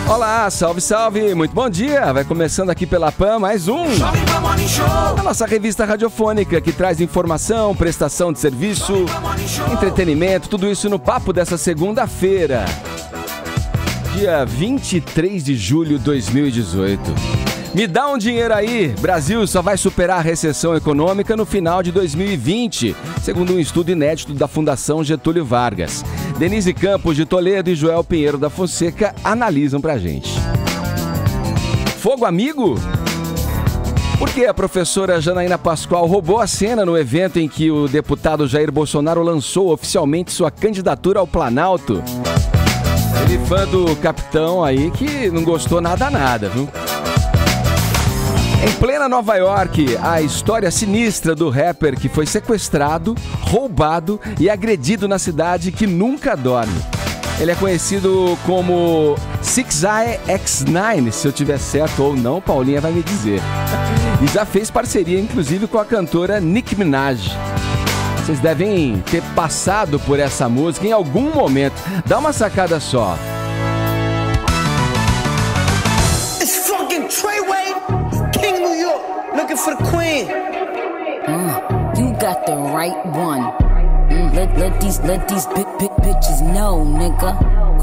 Olá, salve, salve, muito bom dia. Vai começando aqui pela PAN mais um a nossa revista radiofônica que traz informação, prestação de serviço, entretenimento, tudo isso no papo dessa segunda-feira, dia 23 de julho de 2018. Me dá um dinheiro aí, Brasil só vai superar a recessão econômica no final de 2020, segundo um estudo inédito da Fundação Getúlio Vargas. Denise Campos de Toledo e Joel Pinheiro da Fonseca analisam pra gente. Fogo amigo? Por que a professora Janaína Pascoal roubou a cena no evento em que o deputado Jair Bolsonaro lançou oficialmente sua candidatura ao Planalto? Ele fã do capitão aí que não gostou nada, viu? Em plena Nova York, a história sinistra do rapper que foi sequestrado, roubado e agredido na cidade que nunca dorme. Ele é conhecido como 6ix9ine, se eu tiver certo ou não, Paulinha vai me dizer. E já fez parceria, inclusive, com a cantora Nicki Minaj. Vocês devem ter passado por essa música em algum momento. Dá uma sacada só. Looking for the queen. You got the right one. Let these big bitches know, nigga.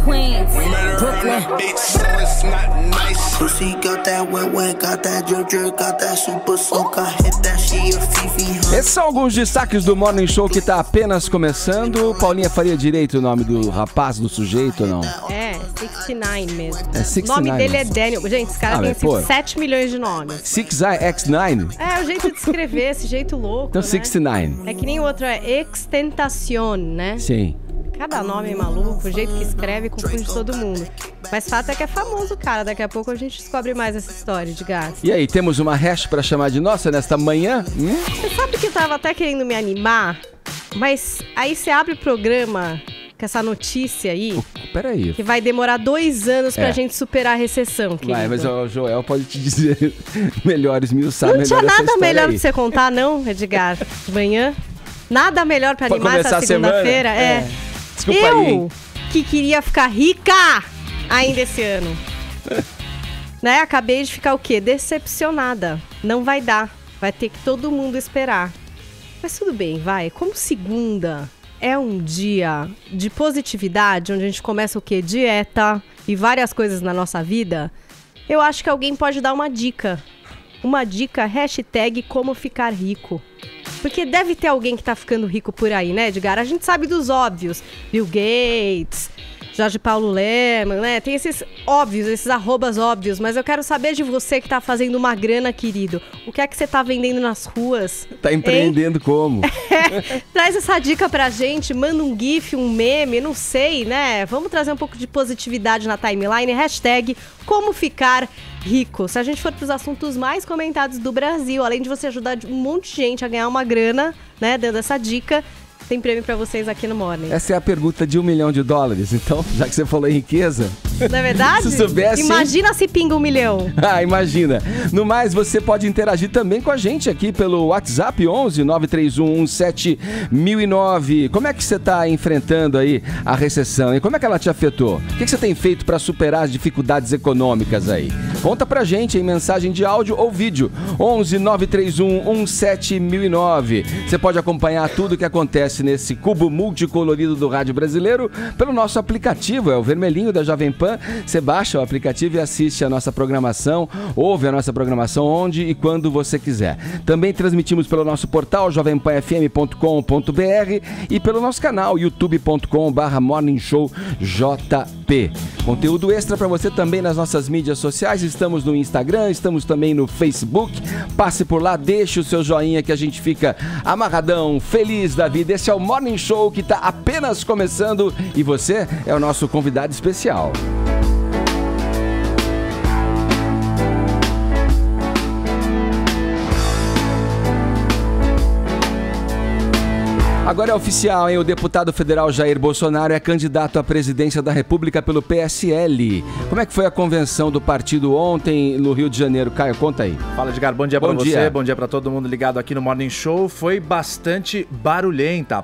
Queens, Brooklyn. It's not nice. Pussy got that wet, got that drip, got that super soaker. Hit that she a fifi. Esses são alguns destaques do Morning Show que tá apenas começando. Paulinha faria direito o nome do rapaz, do sujeito ou não? É, 69 mesmo. É 69. O nome dele é Daniel. Gente, esse cara tem pô, 7 milhões de nomes. 6ix9ine? É, o jeito de escrever, esse jeito louco, Então né? 69. É que nem o outro, é Extentacion, né? Sim. Cada nome é maluco, o jeito que escreve confunde todo mundo. Mas fato é que é famoso, cara. Daqui a pouco a gente descobre mais essa história de gato. E aí, temos uma hash pra chamar de nossa nesta manhã? Você sabe que eu tava até querendo me animar, mas aí você abre o programa com essa notícia aí, Peraí. que vai demorar 2 anos pra gente superar a recessão, querido. Vai, mas o Joel pode te dizer melhores mil, sabe? Não tinha melhor essa nada história melhor aí. pra você contar, não, Edgar? De manhã? Nada melhor pra animar começar essa a semana? segunda-feira? É. Desculpa aí, hein? Eu que queria ficar rica ainda esse ano. Né? Acabei de ficar o quê? Decepcionada. Não vai dar. Vai ter que todo mundo esperar. Mas tudo bem, vai. Como segunda é um dia de positividade, onde a gente começa o quê? Dieta e várias coisas na nossa vida. Eu acho que alguém pode dar uma dica. Uma dica, hashtag como ficar rico. Porque deve ter alguém que tá ficando rico por aí, né, Edgar? A gente sabe dos óbvios. Bill Gates, Jorge Paulo Lemann, né? Tem esses óbvios, esses arrobas óbvios. Mas eu quero saber de você que tá fazendo uma grana, querido. O que é que você tá vendendo nas ruas? Tá empreendendo como? Traz essa dica pra gente. Manda um gif, um meme, não sei, né? Vamos trazer um pouco de positividade na timeline. Hashtag como ficar rico. Se a gente for pros assuntos mais comentados do Brasil, além de você ajudar um monte de gente a ganhar uma grana, né, dando essa dica, tem prêmio pra vocês aqui no Morning. Essa é a pergunta de $1 milhão. Então, já que você falou em riqueza... Não é verdade? Se soubesse... Imagina se pinga $1 milhão. Ah, imagina. No mais, você pode interagir também com a gente aqui pelo WhatsApp 11 931 17 1009. Como é que você tá enfrentando aí a recessão? E como é que ela te afetou? O que você tem feito para superar as dificuldades econômicas aí? Conta pra gente em mensagem de áudio ou vídeo. 11 931 17 1009. Você pode acompanhar tudo que acontece nesse cubo multicolorido do rádio brasileiro pelo nosso aplicativo, é o vermelhinho da Jovem Pan. Você baixa o aplicativo e assiste a nossa programação, ouve a nossa programação onde e quando você quiser. Também transmitimos pelo nosso portal jovempanfm.com.br e pelo nosso canal youtube.com/morningshowjp. Conteúdo extra para você também nas nossas mídias sociais. Estamos no Instagram, estamos também no Facebook. Passe por lá, deixe o seu joinha que a gente fica amarradão, feliz da vida. Esse é o Morning Show que está apenas começando e você é o nosso convidado especial. Agora é oficial, hein? O deputado federal Jair Bolsonaro é candidato à presidência da República pelo PSL. Como é que foi a convenção do partido ontem no Rio de Janeiro? Caio, conta aí. Fala, Edgar. Bom dia pra você, bom dia pra todo mundo ligado aqui no Morning Show. Foi bastante barulhenta, a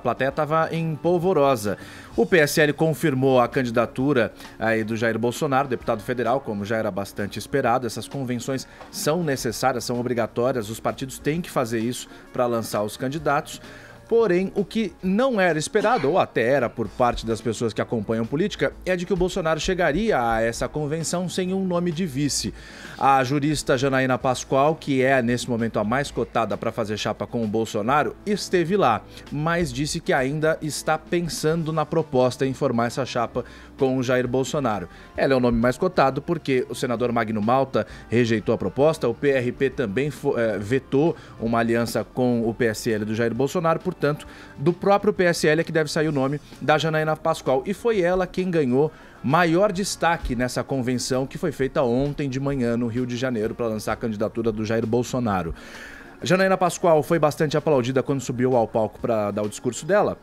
plateia estava em polvorosa. O PSL confirmou a candidatura aí do Jair Bolsonaro, deputado federal, como já era bastante esperado. Essas convenções são necessárias, são obrigatórias, os partidos têm que fazer isso para lançar os candidatos. Porém, o que não era esperado, ou até era por parte das pessoas que acompanham política, é de que o Bolsonaro chegaria a essa convenção sem um nome de vice. A jurista Janaína Pascoal, que é nesse momento a mais cotada para fazer chapa com o Bolsonaro, esteve lá, mas disse que ainda está pensando na proposta em formar essa chapa com o Jair Bolsonaro. Ela é o nome mais cotado porque o senador Magno Malta rejeitou a proposta, o PRP também vetou uma aliança com o PSL do Jair Bolsonaro, portanto, do próprio PSL é que deve sair o nome da Janaína Pascoal. E foi ela quem ganhou maior destaque nessa convenção que foi feita ontem de manhã no Rio de Janeiro para lançar a candidatura do Jair Bolsonaro. A Janaína Pascoal foi bastante aplaudida quando subiu ao palco para dar o discurso dela,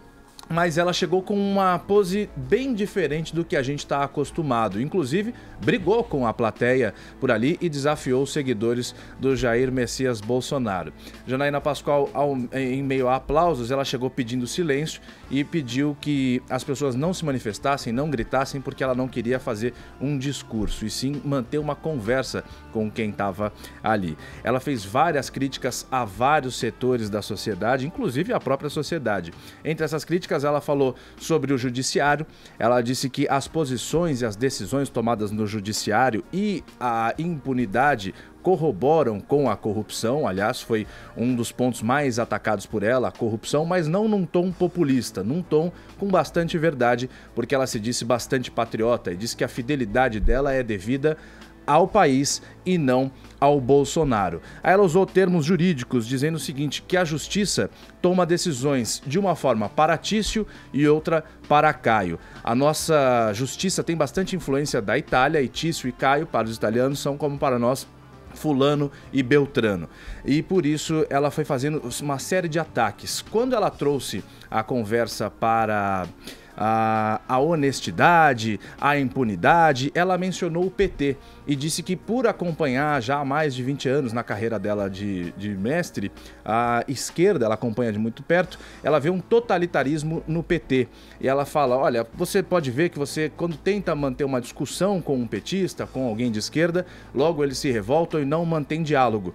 mas ela chegou com uma pose bem diferente do que a gente está acostumado. Inclusive, brigou com a plateia por ali e desafiou os seguidores do Jair Messias Bolsonaro. Janaína Pascoal, em meio a aplausos, ela chegou pedindo silêncio e pediu que as pessoas não se manifestassem, não gritassem, porque ela não queria fazer um discurso, e sim manter uma conversa com quem estava ali. Ela fez várias críticas a vários setores da sociedade, inclusive a própria sociedade. Entre essas críticas, ela falou sobre o judiciário. Ela disse que as posições e as decisões tomadas no judiciário e a impunidade corroboram com a corrupção. Aliás, foi um dos pontos mais atacados por ela, a corrupção, mas não num tom populista, num tom com bastante verdade, porque ela se disse bastante patriota e disse que a fidelidade dela é devida ao país e não ao Bolsonaro. Aí ela usou termos jurídicos dizendo o seguinte, que a justiça toma decisões de uma forma para Tício e outra para Caio. A nossa justiça tem bastante influência da Itália, e Tício e Caio para os italianos são como para nós Fulano e Beltrano. E por isso ela foi fazendo uma série de ataques. Quando ela trouxe a conversa para a honestidade, a impunidade, ela mencionou o PT e disse que por acompanhar já há mais de 20 anos na carreira dela de mestre, a esquerda, ela acompanha de muito perto, ela vê um totalitarismo no PT. E ela fala, olha, você pode ver que você, quando tenta manter uma discussão com um petista, com alguém de esquerda, logo eles se revoltam e não mantém diálogo.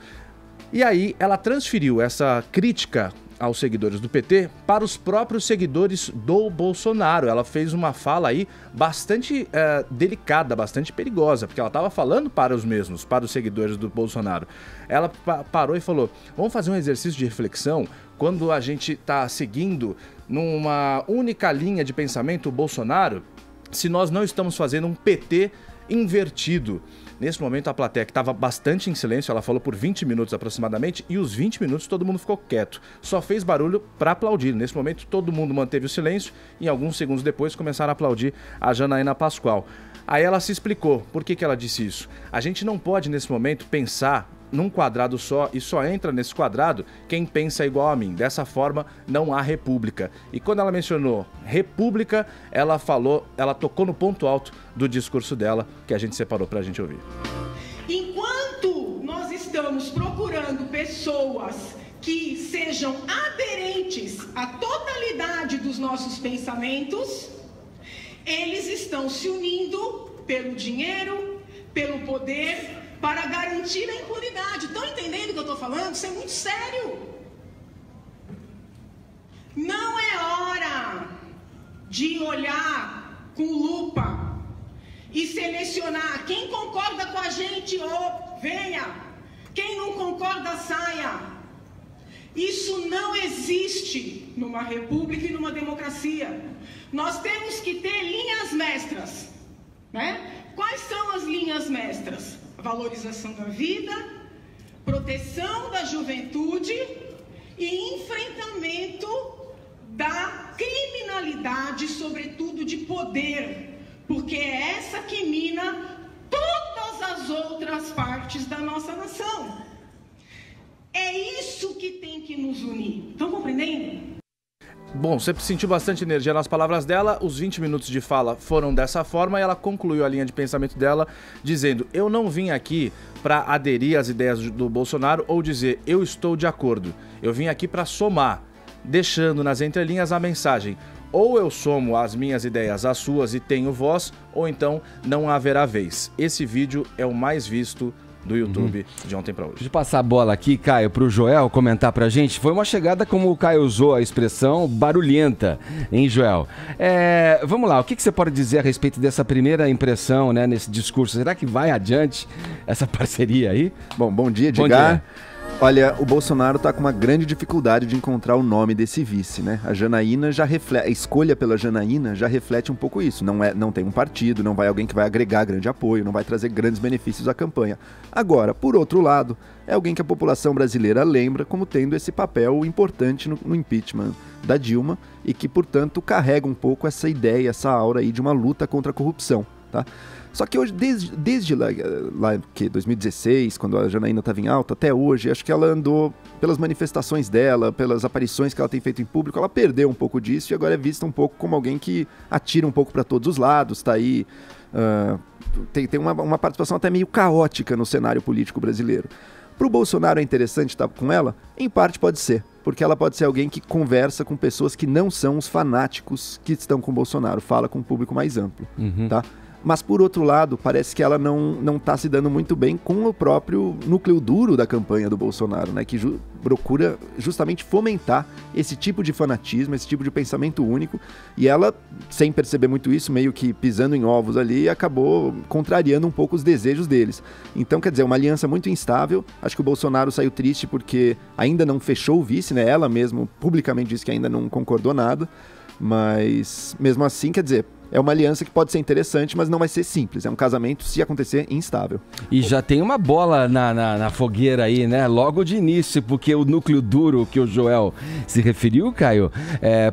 E aí ela transferiu essa crítica aos seguidores do PT para os próprios seguidores do Bolsonaro. Ela fez uma fala aí bastante delicada, bastante perigosa, porque ela estava falando para os mesmos, para os seguidores do Bolsonaro. Ela parou e falou, vamos fazer um exercício de reflexão quando a gente está seguindo numa única linha de pensamento o Bolsonaro, se nós não estamos fazendo um PT invertido. Nesse momento a plateia, que estava bastante em silêncio, ela falou por 20 minutos aproximadamente, e os 20 minutos todo mundo ficou quieto, só fez barulho para aplaudir. Nesse momento todo mundo manteve o silêncio e alguns segundos depois começaram a aplaudir a Janaína Pascoal. Aí ela se explicou por que ela disse isso. A gente não pode nesse momento pensar num quadrado só, e só entra nesse quadrado quem pensa igual a mim. Dessa forma, não há república. E quando ela mencionou república, ela tocou no ponto alto do discurso dela, que a gente separou pra gente ouvir. Enquanto nós estamos procurando pessoas que sejam aderentes à totalidade dos nossos pensamentos, eles estão se unindo pelo dinheiro, pelo poder, para garantir a impunidade. Estão entendendo o que eu estou falando? Isso é muito sério. Não é hora de olhar com lupa e selecionar quem concorda com a gente, venha. Quem não concorda, saia. Isso não existe numa república e numa democracia. Nós temos que ter linhas mestras, né? Quais são as linhas mestras? Valorização da vida, proteção da juventude e enfrentamento da criminalidade, sobretudo de poder, porque é essa que mina todas as outras partes da nossa nação. É isso que tem que nos unir. Estão compreendendo? Bom, você sentiu bastante energia nas palavras dela, os 20 minutos de fala foram dessa forma e ela concluiu a linha de pensamento dela dizendo: eu não vim aqui para aderir às ideias do Bolsonaro ou dizer eu estou de acordo, eu vim aqui para somar, deixando nas entrelinhas a mensagem: ou eu somo as minhas ideias às suas e tenho voz, ou então não haverá vez. Esse vídeo é o mais visto do YouTube de ontem para hoje. Deixa eu passar a bola aqui, Caio, para o Joel comentar pra gente. Foi uma chegada, como o Caio usou a expressão, barulhenta, hein, Joel? Vamos lá, o que você pode dizer a respeito dessa primeira impressão, né, nesse discurso? Será que vai adiante essa parceria aí? Bom dia, Edgar. Olha, o Bolsonaro está com uma grande dificuldade de encontrar o nome desse vice, né? A Janaína já reflete, a escolha pela Janaína já reflete um pouco isso. Não tem um partido, não vai alguém que vai agregar grande apoio, não vai trazer grandes benefícios à campanha. Agora, por outro lado, é alguém que a população brasileira lembra como tendo esse papel importante no impeachment da Dilma e que, portanto, carrega um pouco essa ideia, essa aura aí de uma luta contra a corrupção, tá? Só que hoje, desde lá 2016, quando a Janaína estava em alta, até hoje, acho que ela andou, pelas manifestações dela, pelas aparições que ela tem feito em público, ela perdeu um pouco disso e agora é vista um pouco como alguém que atira um pouco para todos os lados, tá aí, tem uma participação até meio caótica no cenário político brasileiro. Para o Bolsonaro é interessante estar com ela? Em parte pode ser, porque ela pode ser alguém que conversa com pessoas que não são os fanáticos que estão com o Bolsonaro, fala com um público mais amplo, tá? Mas, por outro lado, parece que ela não está se dando muito bem com o próprio núcleo duro da campanha do Bolsonaro, né? Que procura justamente fomentar esse tipo de fanatismo, esse tipo de pensamento único. E ela, sem perceber muito isso, meio que pisando em ovos ali, acabou contrariando um pouco os desejos deles. Então, quer dizer, uma aliança muito instável. Acho que o Bolsonaro saiu triste porque ainda não fechou o vice, né? Ela mesmo publicamente disse que ainda não concordou nada. Mas, mesmo assim, quer dizer, é uma aliança que pode ser interessante, mas não vai ser simples. É um casamento, se acontecer, instável. E já tem uma bola na fogueira aí, né? Logo de início, porque o núcleo duro que o Joel se referiu, Caio,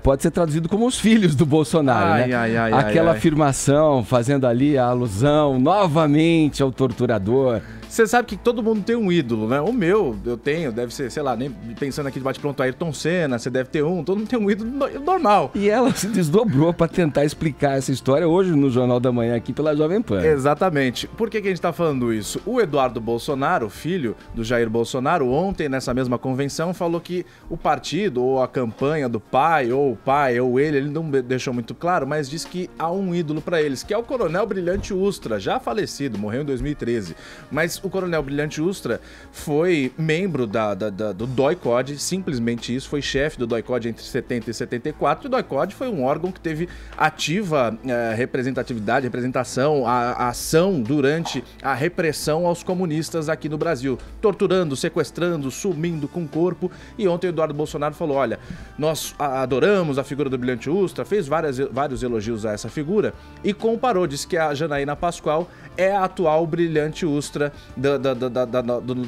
pode ser traduzido como os filhos do Bolsonaro, né? Aquela afirmação, fazendo ali a alusão novamente ao torturador. Você sabe que todo mundo tem um ídolo, né? O meu, eu tenho, deve ser, sei lá, nem pensando aqui de bate-pronto, Ayrton Senna, você deve ter todo mundo tem um ídolo normal. E ela se desdobrou para tentar explicar essa história hoje no Jornal da Manhã aqui pela Jovem Pan. Exatamente. Por que a gente tá falando isso? O Eduardo Bolsonaro, filho do Jair Bolsonaro, ontem nessa mesma convenção falou que o partido ou a campanha do pai, ou o pai, ou ele não deixou muito claro, mas disse que há um ídolo para eles, que é o Coronel Brilhante Ustra, já falecido, morreu em 2013. Mas o Coronel Brilhante Ustra foi membro do DOI-CODE, simplesmente isso, foi chefe do DOI-CODE entre 70 e 74, e o DOI-CODE foi um órgão que teve ativa representação, a ação durante a repressão aos comunistas aqui no Brasil, torturando, sequestrando, sumindo com o corpo, e ontem o Eduardo Bolsonaro falou, olha, nós adoramos a figura do Brilhante Ustra, fez vários elogios a essa figura, e comparou, disse que a Janaína Pascoal é a atual Brilhante Ustra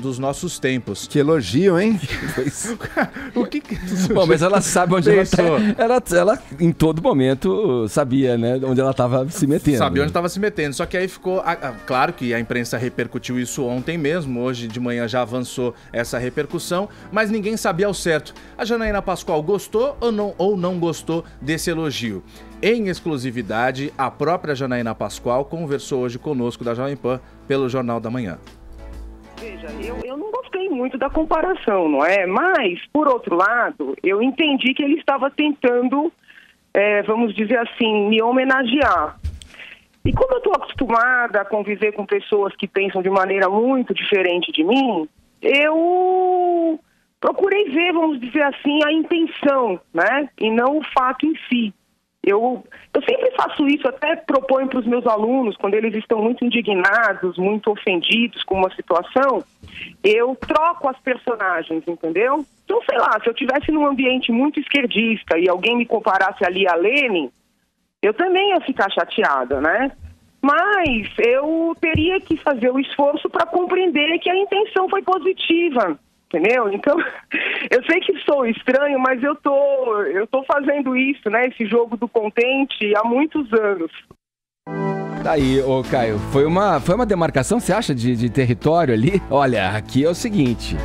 dos nossos tempos. Que elogio, hein? O que... Bom, mas ela sabe onde ela tá. Ela, em todo momento, sabia, né? Onde ela estava se metendo. Sabia onde estava se metendo. Só que aí ficou... Claro que a imprensa repercutiu isso ontem mesmo. Hoje de manhã já avançou essa repercussão. Mas ninguém sabia ao certo. A Janaína Pascoal gostou ou não gostou desse elogio? Em exclusividade, a própria Janaína Pascoal conversou hoje conosco da Jovem Pan pelo Jornal da Manhã. Veja, eu não gostei muito da comparação, não é? Mas, por outro lado, eu entendi que ele estava tentando, vamos dizer assim, me homenagear. E como eu estou acostumada a conviver com pessoas que pensam de maneira muito diferente de mim, eu procurei ver, vamos dizer assim, a intenção, né? E não o fato em si. Eu sempre faço isso, até proponho para os meus alunos, quando eles estão muito indignados, muito ofendidos com uma situação, eu troco as personagens, entendeu? Então, sei lá, se eu estivesse num ambiente muito esquerdista e alguém me comparasse ali a Lenin, eu também ia ficar chateada, né? Mas eu teria que fazer o esforço para compreender que a intenção foi positiva. Entendeu? Então, eu sei que sou estranho, mas eu tô fazendo isso, né? Esse jogo do contente há muitos anos. Daí, ô Caio, foi uma demarcação, você acha, de território ali? Olha, aqui é o seguinte,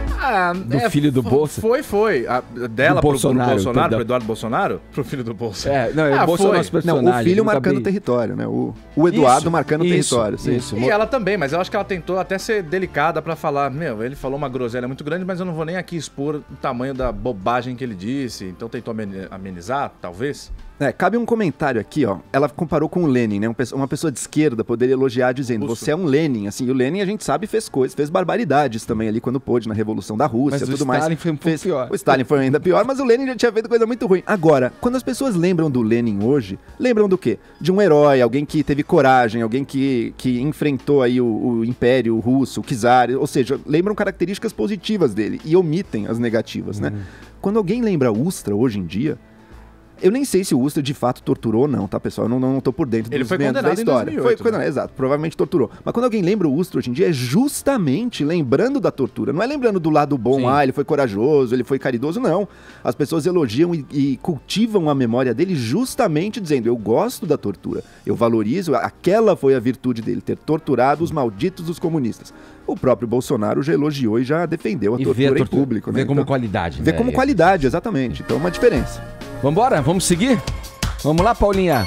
do filho do Bolsonaro. Foi. Dela pro Bolsonaro, pro Eduardo Bolsonaro? Pro filho do Bolsonaro. Não, o Bolsonaro personagem. Não, o filho marcando território, né? O Eduardo marcando território. Isso. E ela também, mas eu acho que ela tentou até ser delicada pra falar, ele falou uma groselha muito grande, mas eu não vou nem aqui expor o tamanho da bobagem que ele disse, então tentou amenizar, talvez. Cabe um comentário aqui, ó. Ela comparou com o Lenin, né? Uma pessoa de esquerda poderia elogiar dizendo, você é um Lenin, assim. E o Lenin, a gente sabe, fez barbaridades também ali quando pôde, na Revolução da Rússia, mas tudo mais. Mas o Stalin foi um pouco pior. O Stalin foi ainda pior, mas o Lenin já tinha feito coisa muito ruim. Agora, quando as pessoas lembram do Lenin hoje, lembram do quê? De um herói, alguém que teve coragem, alguém que enfrentou aí o Império Russo, o Czar, ou seja, lembram características positivas dele e omitem as negativas, né? Quando alguém lembra Ustra hoje em dia, eu nem sei se o Ustra de fato torturou ou não, tá, pessoal? Eu não tô por dentro dos meandros da história. Ele foi condenado, exato, provavelmente torturou. Mas quando alguém lembra o Ustra hoje em dia, é justamente lembrando da tortura. Não é lembrando do lado bom, ele foi corajoso, ele foi caridoso, não. As pessoas elogiam e cultivam a memória dele justamente dizendo, eu gosto da tortura, eu valorizo, aquela foi a virtude dele, ter torturado os malditos dos comunistas. O próprio Bolsonaro já elogiou e já defendeu a tortura em público. Vê como qualidade. Vê como qualidade, exatamente. Então, uma diferença. Vambora? Vamos seguir? Vamos lá, Paulinha?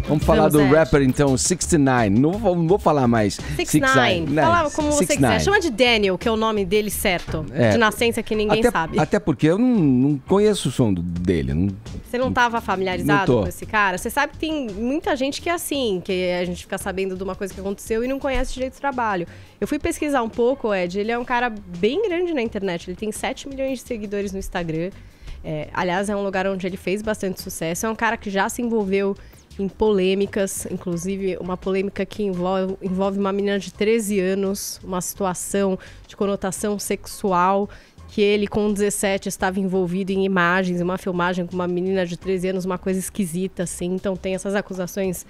Vamos falar do rapper, então, 69. Não vou falar mais. 69. Fala como você quiser. Chama de Daniel, que é o nome dele certo. De nascença que ninguém sabe. Até porque eu não conheço o som dele. Você não estava familiarizado com esse cara? Você sabe que tem muita gente que é assim, que a gente fica sabendo de uma coisa que aconteceu e não conhece direito do trabalho. Eu fui pesquisar um pouco, Ed. Ele é um cara bem grande na internet. Ele tem 7 milhões de seguidores no Instagram. Aliás, é um lugar onde ele fez bastante sucesso. É um cara que já se envolveu em polêmicas, inclusive uma polêmica que envolve uma menina de 13 anos, uma situação de conotação sexual, que ele com 17 estava envolvido em imagens, uma filmagem com uma menina de 13 anos, uma coisa esquisita, assim. Então tem essas acusações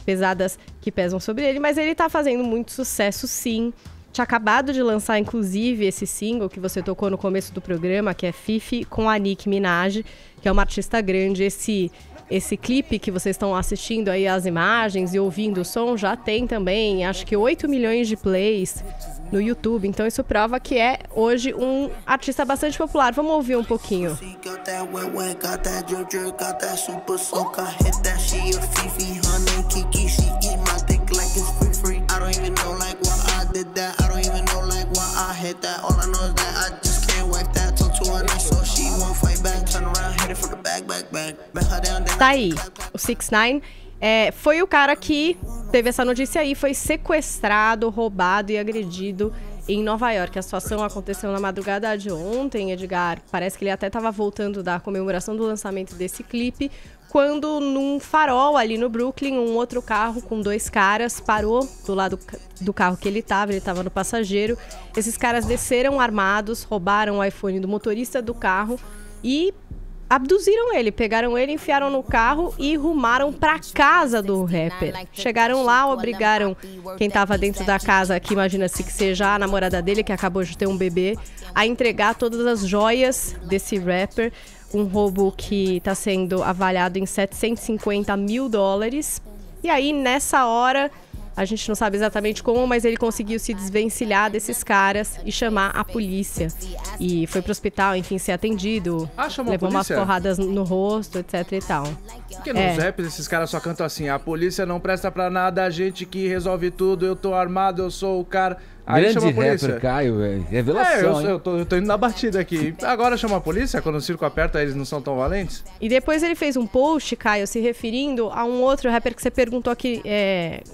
pesadas que pesam sobre ele, mas ele tá fazendo muito sucesso, sim. Tinha acabado de lançar, inclusive, esse single que você tocou no começo do programa, que é Fifi com a Nicki Minaj, que é uma artista grande. Esse clipe que vocês estão assistindo aí, as imagens e ouvindo o som, já tem também, acho que 8 milhões de plays no YouTube. Então isso prova que é, hoje, um artista bastante popular. Vamos ouvir um pouquinho. Tá aí, o 69 foi o cara que teve essa notícia aí, foi sequestrado, roubado e agredido em Nova York. A situação aconteceu na madrugada de ontem, Edgar. Parece que ele até estava voltando da comemoração do lançamento desse clipe, quando num farol ali no Brooklyn, um outro carro com 2 caras parou do lado do carro que ele estava no passageiro. Esses caras desceram armados, roubaram o iPhone do motorista do carro e abduziram ele, pegaram ele, enfiaram no carro e rumaram pra casa do rapper. Chegaram lá, obrigaram quem tava dentro da casa, que imagina-se que seja a namorada dele, que acabou de ter um bebê, a entregar todas as joias desse rapper. Um roubo que tá sendo avaliado em $750 mil. E aí, nessa hora, a gente não sabe exatamente como, mas ele conseguiu se desvencilhar desses caras e chamar a polícia. E foi pro hospital, enfim, ser atendido. Levou umas porradas no rosto, etc e tal. Porque nos raps esses caras só cantam assim, a polícia não presta pra nada, a gente que resolve tudo, eu tô armado, eu sou o cara... Aí grande chama a polícia. Rapper, Caio, velho. Revelação, eu tô indo na batida aqui. Agora chama a polícia? Quando o circo aperta, eles não são tão valentes? E depois ele fez um post, Caio, se referindo a um outro rapper que você perguntou aqui,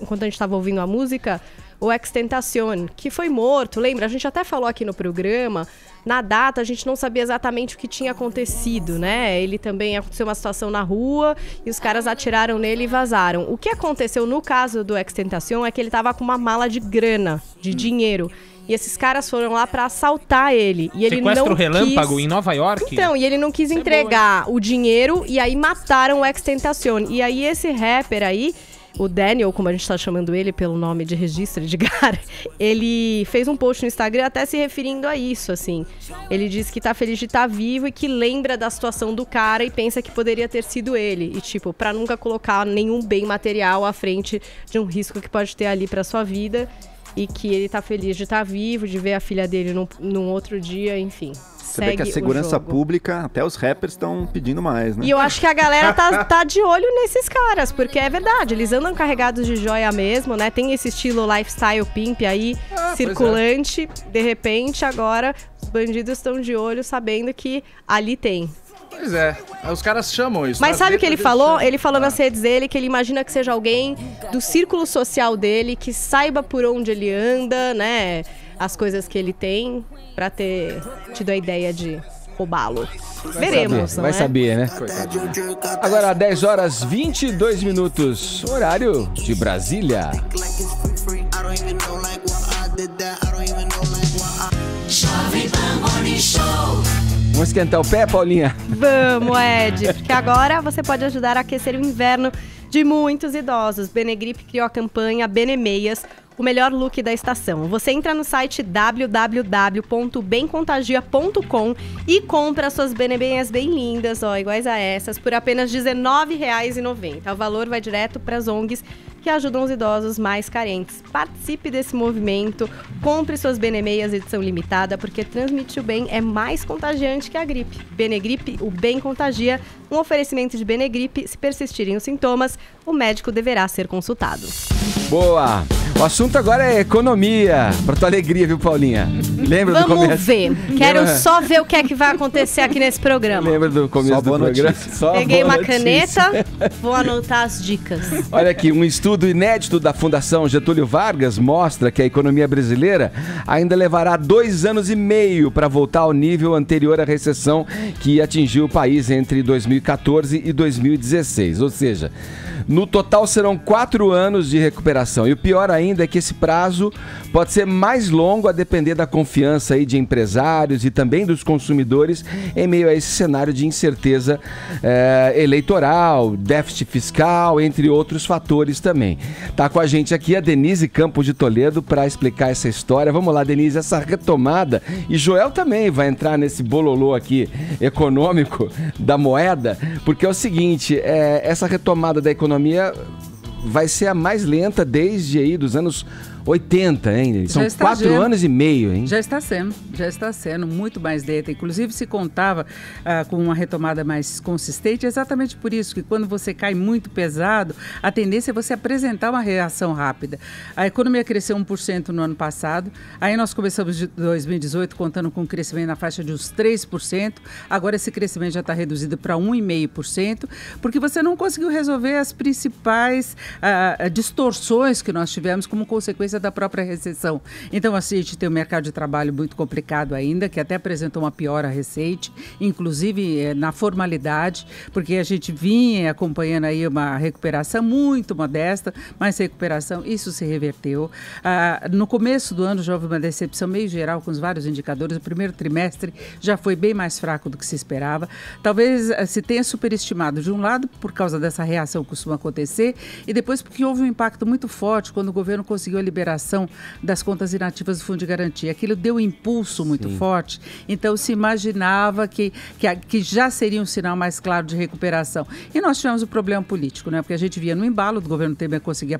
enquanto a gente tava ouvindo a música, o XXXTentacion, que foi morto, lembra? A gente até falou aqui no programa, na data a gente não sabia exatamente o que tinha acontecido, né? Ele também aconteceu uma situação na rua e os caras atiraram nele e vazaram. O que aconteceu no caso do XXXTentacion é que ele tava com uma mala de grana, de dinheiro. E esses caras foram lá pra assaltar ele. E ele Sequestro relâmpago em Nova York? Então, e ele não quis entregar o dinheiro e aí mataram o XXXTentacion. E aí esse rapper aí o Daniel, como a gente tá chamando ele pelo nome de registro, Edgar, ele fez um post no Instagram até se referindo a isso, assim. Ele disse que tá feliz de estar vivo e que lembra da situação do cara e pensa que poderia ter sido ele. E, tipo, pra nunca colocar nenhum bem material à frente de um risco que pode ter ali pra sua vida. E que ele tá feliz de estar vivo, de ver a filha dele num outro dia, enfim. Você vê que a segurança pública, até os rappers estão pedindo mais, né? E eu acho que a galera tá de olho nesses caras, porque é verdade, eles andam carregados de joia mesmo, né? Tem esse estilo lifestyle pimp aí, circulante. De repente, agora, os bandidos estão de olho, sabendo que ali tem. Pois é, os caras chamam isso. Mas sabe o que ele falou? Ele falou nas redes dele que ele imagina que seja alguém do círculo social dele, que saiba por onde ele anda, né? As coisas que ele tem, pra ter tido a ideia de roubá-lo. Veremos, vai saber, né? Agora, 10 horas 22 minutos, horário de Brasília. Vamos esquentar o pé, Paulinha? Vamos, Ed, porque agora você pode ajudar a aquecer o inverno de muitos idosos. Benegripe criou a campanha Benemeias, o melhor look da estação. Você entra no site www.bemcontagia.com e compra suas benemeias bem lindas, ó, iguais a essas, por apenas R$19,90. O valor vai direto para as ONGs que ajudam os idosos mais carentes. Participe desse movimento, compre suas benemeias edição limitada, porque transmitir o bem é mais contagiante que a gripe. Benegripe, o bem contagia. Um oferecimento de Benegripe. Se persistirem os sintomas, o médico deverá ser consultado. Boa! O assunto agora é economia. Pra tua alegria, viu, Paulinha? Lembra do começo? Vamos ver. Quero só ver o que é que vai acontecer aqui nesse programa. Lembra do começo do programa? Peguei uma caneta, vou anotar as dicas. Olha aqui, um estudo inédito da Fundação Getúlio Vargas mostra que a economia brasileira ainda levará 2 anos e meio para voltar ao nível anterior à recessão que atingiu o país entre 2014 e 2016. Ou seja, no total serão 4 anos de recuperação. E o pior ainda é que esse prazo pode ser mais longo a depender da confiança aí de empresários e também dos consumidores em meio a esse cenário de incerteza eleitoral, déficit fiscal, entre outros fatores também. Tá com a gente aqui a Denise Campos de Toledo para explicar essa história. Vamos lá, Denise, essa retomada. E Joel também vai entrar nesse bololô aqui econômico da moeda, porque é o seguinte, essa retomada da economia vai ser a mais lenta desde aí dos anos 80, hein? São 4 anos e meio, hein? Já está sendo muito mais lenta. Inclusive se contava com uma retomada mais consistente, exatamente por isso que quando você cai muito pesado, a tendência é você apresentar uma reação rápida. A economia cresceu 1% no ano passado, aí nós começamos de 2018 contando com um crescimento na faixa de uns 3%, agora esse crescimento já está reduzido para 1,5%, porque você não conseguiu resolver as principais distorções que nós tivemos como consequência da própria recessão. Então, assim, a gente tem um mercado de trabalho muito complicado ainda, que até apresentou uma piora recente, inclusive na formalidade, porque a gente vinha acompanhando aí uma recuperação muito modesta, mas recuperação, isso se reverteu. No começo do ano já houve uma decepção meio geral com os vários indicadores. O primeiro trimestre já foi bem mais fraco do que se esperava. Talvez se tenha superestimado, de um lado, por causa dessa reação que costuma acontecer, e depois porque houve um impacto muito forte quando o governo conseguiu a liberação das contas inativas do Fundo de Garantia. Aquilo deu um impulso muito forte, então se imaginava que já seria um sinal mais claro de recuperação. E nós tivemos um problema político, né? Porque a gente via no embalo do governo Temer conseguir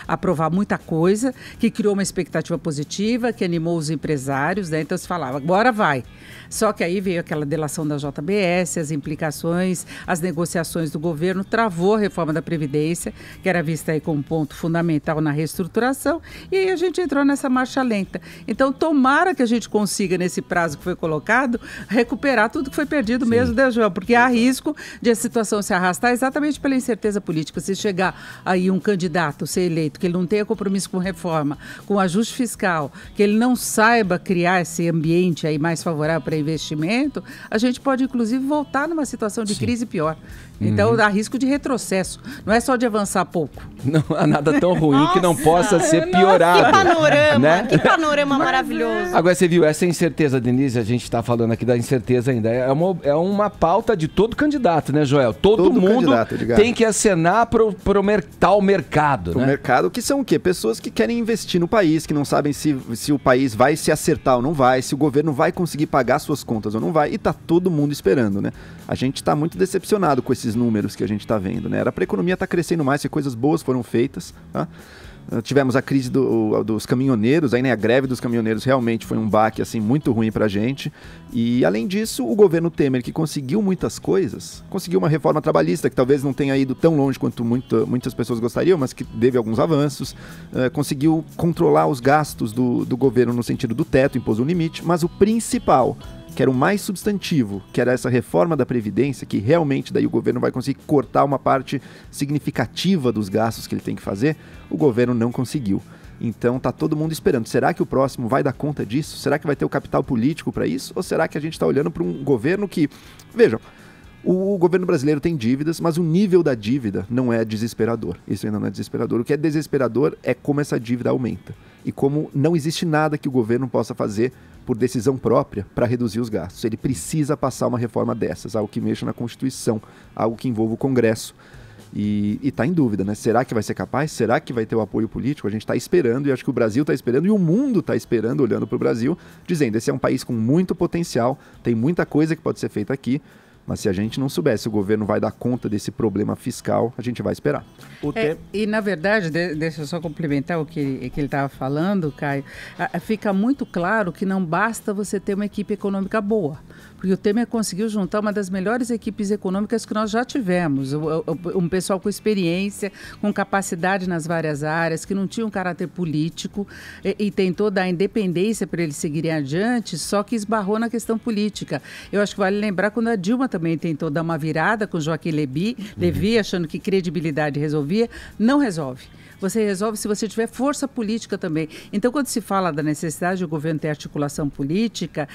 aprovar muita coisa, que criou uma expectativa positiva, que animou os empresários, né? Então se falava, agora vai. Só que aí veio aquela delação da JBS, as implicações, as negociações do governo, travou a reforma da Previdência, que era vista aí como um ponto fundamental na reestruturação, e aí a gente entrou nessa marcha lenta. Então, tomara que a gente consiga, nesse prazo que foi colocado, recuperar tudo que foi perdido mesmo, né, João? Porque há risco de a situação se arrastar exatamente pela incerteza política. Se chegar aí um candidato ser eleito, que ele não tenha compromisso com reforma, com ajuste fiscal, que ele não saiba criar esse ambiente aí mais favorável para investimento, a gente pode, inclusive, voltar numa situação de crise pior. Então, há risco de retrocesso. Não é só de avançar pouco. Não há nada tão ruim que não possa ser piorado. Que panorama, né? que panorama maravilhoso. Agora você viu, essa incerteza, Denise, a gente está falando aqui da incerteza ainda, é uma pauta de todo candidato, né, Joel? Todo mundo tem que acenar pro tal mercado, pro né? mercado, que são o quê? Pessoas que querem investir no país, que não sabem se o país vai se acertar ou não vai, se o governo vai conseguir pagar suas contas ou não vai, e tá todo mundo esperando, né? A gente tá muito decepcionado com esses números que a gente tá vendo, né? Era pra economia tá crescendo mais, se coisas boas foram feitas, tá? Tivemos a crise dos caminhoneiros, aí, né, a greve dos caminhoneiros realmente foi um baque assim, muito ruim pra gente. E além disso, o governo Temer, que conseguiu muitas coisas, conseguiu uma reforma trabalhista que talvez não tenha ido tão longe quanto muitas pessoas gostariam, mas que teve alguns avanços, conseguiu controlar os gastos do governo no sentido do teto, impôs um limite, mas o principal, que era o mais substantivo, que era essa reforma da Previdência, que realmente daí o governo vai conseguir cortar uma parte significativa dos gastos que ele tem que fazer, o governo não conseguiu. Então tá todo mundo esperando. Será que o próximo vai dar conta disso? Será que vai ter o capital político para isso? Ou será que a gente está olhando para um governo que... Vejam, o governo brasileiro tem dívidas, mas o nível da dívida não é desesperador. Isso ainda não é desesperador. O que é desesperador é como essa dívida aumenta. E como não existe nada que o governo possa fazer por decisão própria para reduzir os gastos. Ele precisa passar uma reforma dessas, algo que mexa na Constituição, algo que envolva o Congresso. E está em dúvida, né? Será que vai ser capaz? Será que vai ter o apoio político? A gente está esperando, e acho que o Brasil está esperando, e o mundo está esperando, olhando para o Brasil, dizendo, esse é um país com muito potencial, tem muita coisa que pode ser feita aqui, mas se a gente não souber se o governo vai dar conta desse problema fiscal, a gente vai esperar. E, na verdade, deixa eu só complementar o que ele estava falando, Caio, fica muito claro que não basta você ter uma equipe econômica boa, porque o Temer conseguiu juntar uma das melhores equipes econômicas que nós já tivemos, um pessoal com experiência, com capacidade nas várias áreas, que não tinha um caráter político e tem toda a independência para eles seguirem adiante, só que esbarrou na questão política. Eu acho que vale lembrar quando a Dilma também tentou dar uma virada com Joaquim Levy, achando que credibilidade resolvia, não resolve. Você resolve se você tiver força política também. Então, quando se fala da necessidade do governo ter articulação política,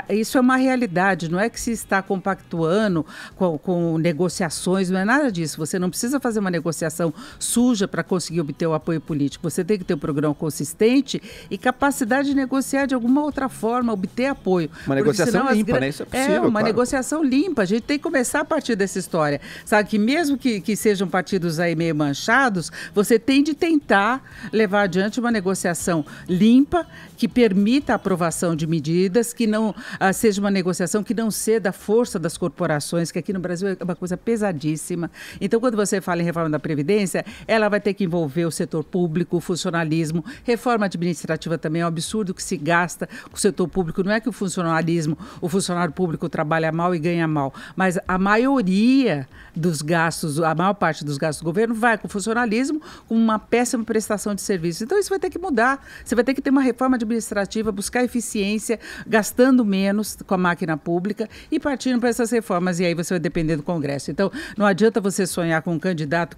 isso é uma realidade, não é que se está compactuando com negociações, não é nada disso. Você não precisa fazer uma negociação suja para conseguir obter o apoio político. Você tem que ter um programa consistente e capacidade de negociar de alguma outra forma, obter apoio. Uma negociação limpa, né? Isso é possível, uma negociação limpa. A gente tem que começar a partir dessa história. Sabe que mesmo que sejam partidos aí meio manchados, você tem de tentar levar adiante uma negociação limpa, que permita a aprovação de medidas, que não seja uma negociação que não ceda a força das corporações, que aqui no Brasil é uma coisa pesadíssima. Então, quando você fala em reforma da Previdência, ela vai ter que envolver o setor público, o funcionalismo, reforma administrativa também é um absurdo que se gasta com o setor público. Não é que o funcionário público trabalha mal e ganha mal, mas a maioria dos gastos, a maior parte dos gastos do governo vai com o funcionalismo, com uma péssima prestação de serviços. Então, isso vai ter que mudar. Você vai ter que ter uma reforma administrativa, buscar eficiência, gastando menos com a máquina pública e partindo para essas reformas. E aí você vai depender do Congresso. Então, não adianta você sonhar com um candidato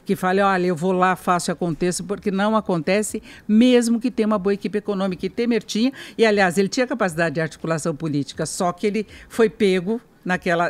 que fale, olha, eu vou lá, faço e aconteço, porque não acontece, mesmo que tenha uma boa equipe econômica. E Temer tinha, e aliás, ele tinha capacidade de articulação política, só que ele foi pego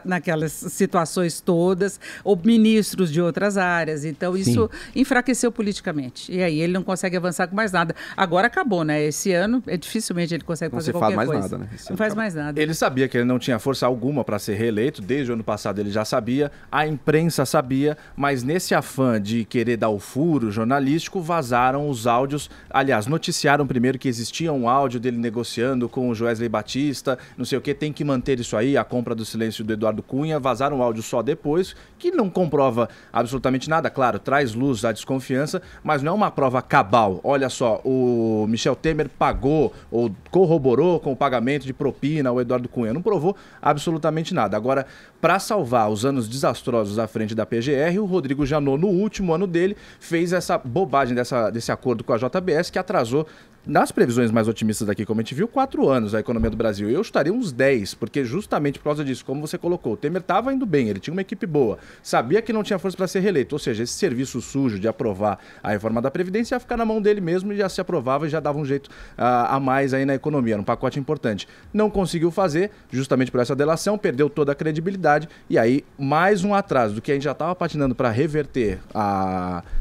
naquelas situações todas, ou ministros de outras áreas. Então, isso enfraqueceu politicamente. E aí ele não consegue avançar com mais nada. Agora acabou, né? Esse ano, dificilmente ele consegue fazer qualquer coisa. Não se faz mais nada, né? Não faz mais nada. Ele sabia que ele não tinha força alguma para ser reeleito. Desde o ano passado ele já sabia, a imprensa sabia, mas nesse afã de querer dar o furo jornalístico, vazaram os áudios. Aliás, noticiaram primeiro que existia um áudio dele negociando com o Joesley Batista, não sei o que, tem que manter isso aí, a compra do silêncio do Eduardo Cunha, vazaram um áudio só depois, que não comprova absolutamente nada, claro, traz luz à desconfiança, mas não é uma prova cabal. Olha só, o Michel Temer pagou ou corroborou com o pagamento de propina ao Eduardo Cunha, não provou absolutamente nada. Agora, para salvar os anos desastrosos à frente da PGR, o Rodrigo Janot, no último ano dele, fez essa bobagem desse acordo com a JBS, que atrasou, nas previsões mais otimistas daqui, como a gente viu, 4 anos a economia do Brasil. Eu estaria uns 10, porque justamente por causa disso, como como você colocou, o Temer estava indo bem, ele tinha uma equipe boa, sabia que não tinha força para ser reeleito, ou seja, esse serviço sujo de aprovar a reforma da Previdência ia ficar na mão dele mesmo e já se aprovava e já dava um jeito a mais aí na economia, era um pacote importante. Não conseguiu fazer, justamente por essa delação, perdeu toda a credibilidade e aí mais um atraso do que a gente já estava patinando para reverter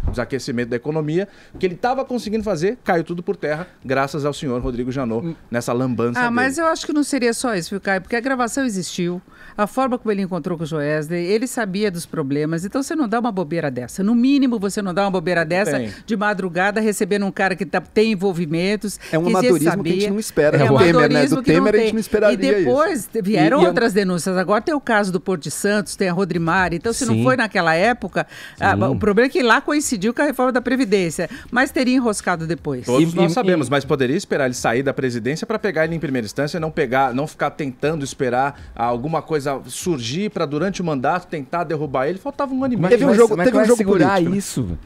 o desaquecimento da economia, que ele estava conseguindo fazer, caiu tudo por terra, graças ao senhor Rodrigo Janot, nessa lambança dele. Mas eu acho que não seria só isso, viu, Caio? Porque a gravação existiu, a forma como ele encontrou com o Joesley, ele sabia dos problemas, então você não dá uma bobeira dessa. No mínimo, você não dá uma bobeira dessa de madrugada, recebendo um cara que tem envolvimentos. É um amadorismo que a gente não espera. É do Temer, né? Do Temer a gente não esperaria isso. E depois vieram outras denúncias. Agora tem o caso do Porto de Santos, tem a Rodrimar. Então, se não foi naquela época, o problema é que lá coincidiu com a reforma da Previdência, mas teria enroscado depois. Todos nós sabemos, mas poderia esperar ele sair da presidência para pegar ele em primeira instância, não ficar tentando esperar alguma coisa surgir para durante o mandato tentar derrubar ele. Faltava um ano e meio. Teve um jogo político, isso.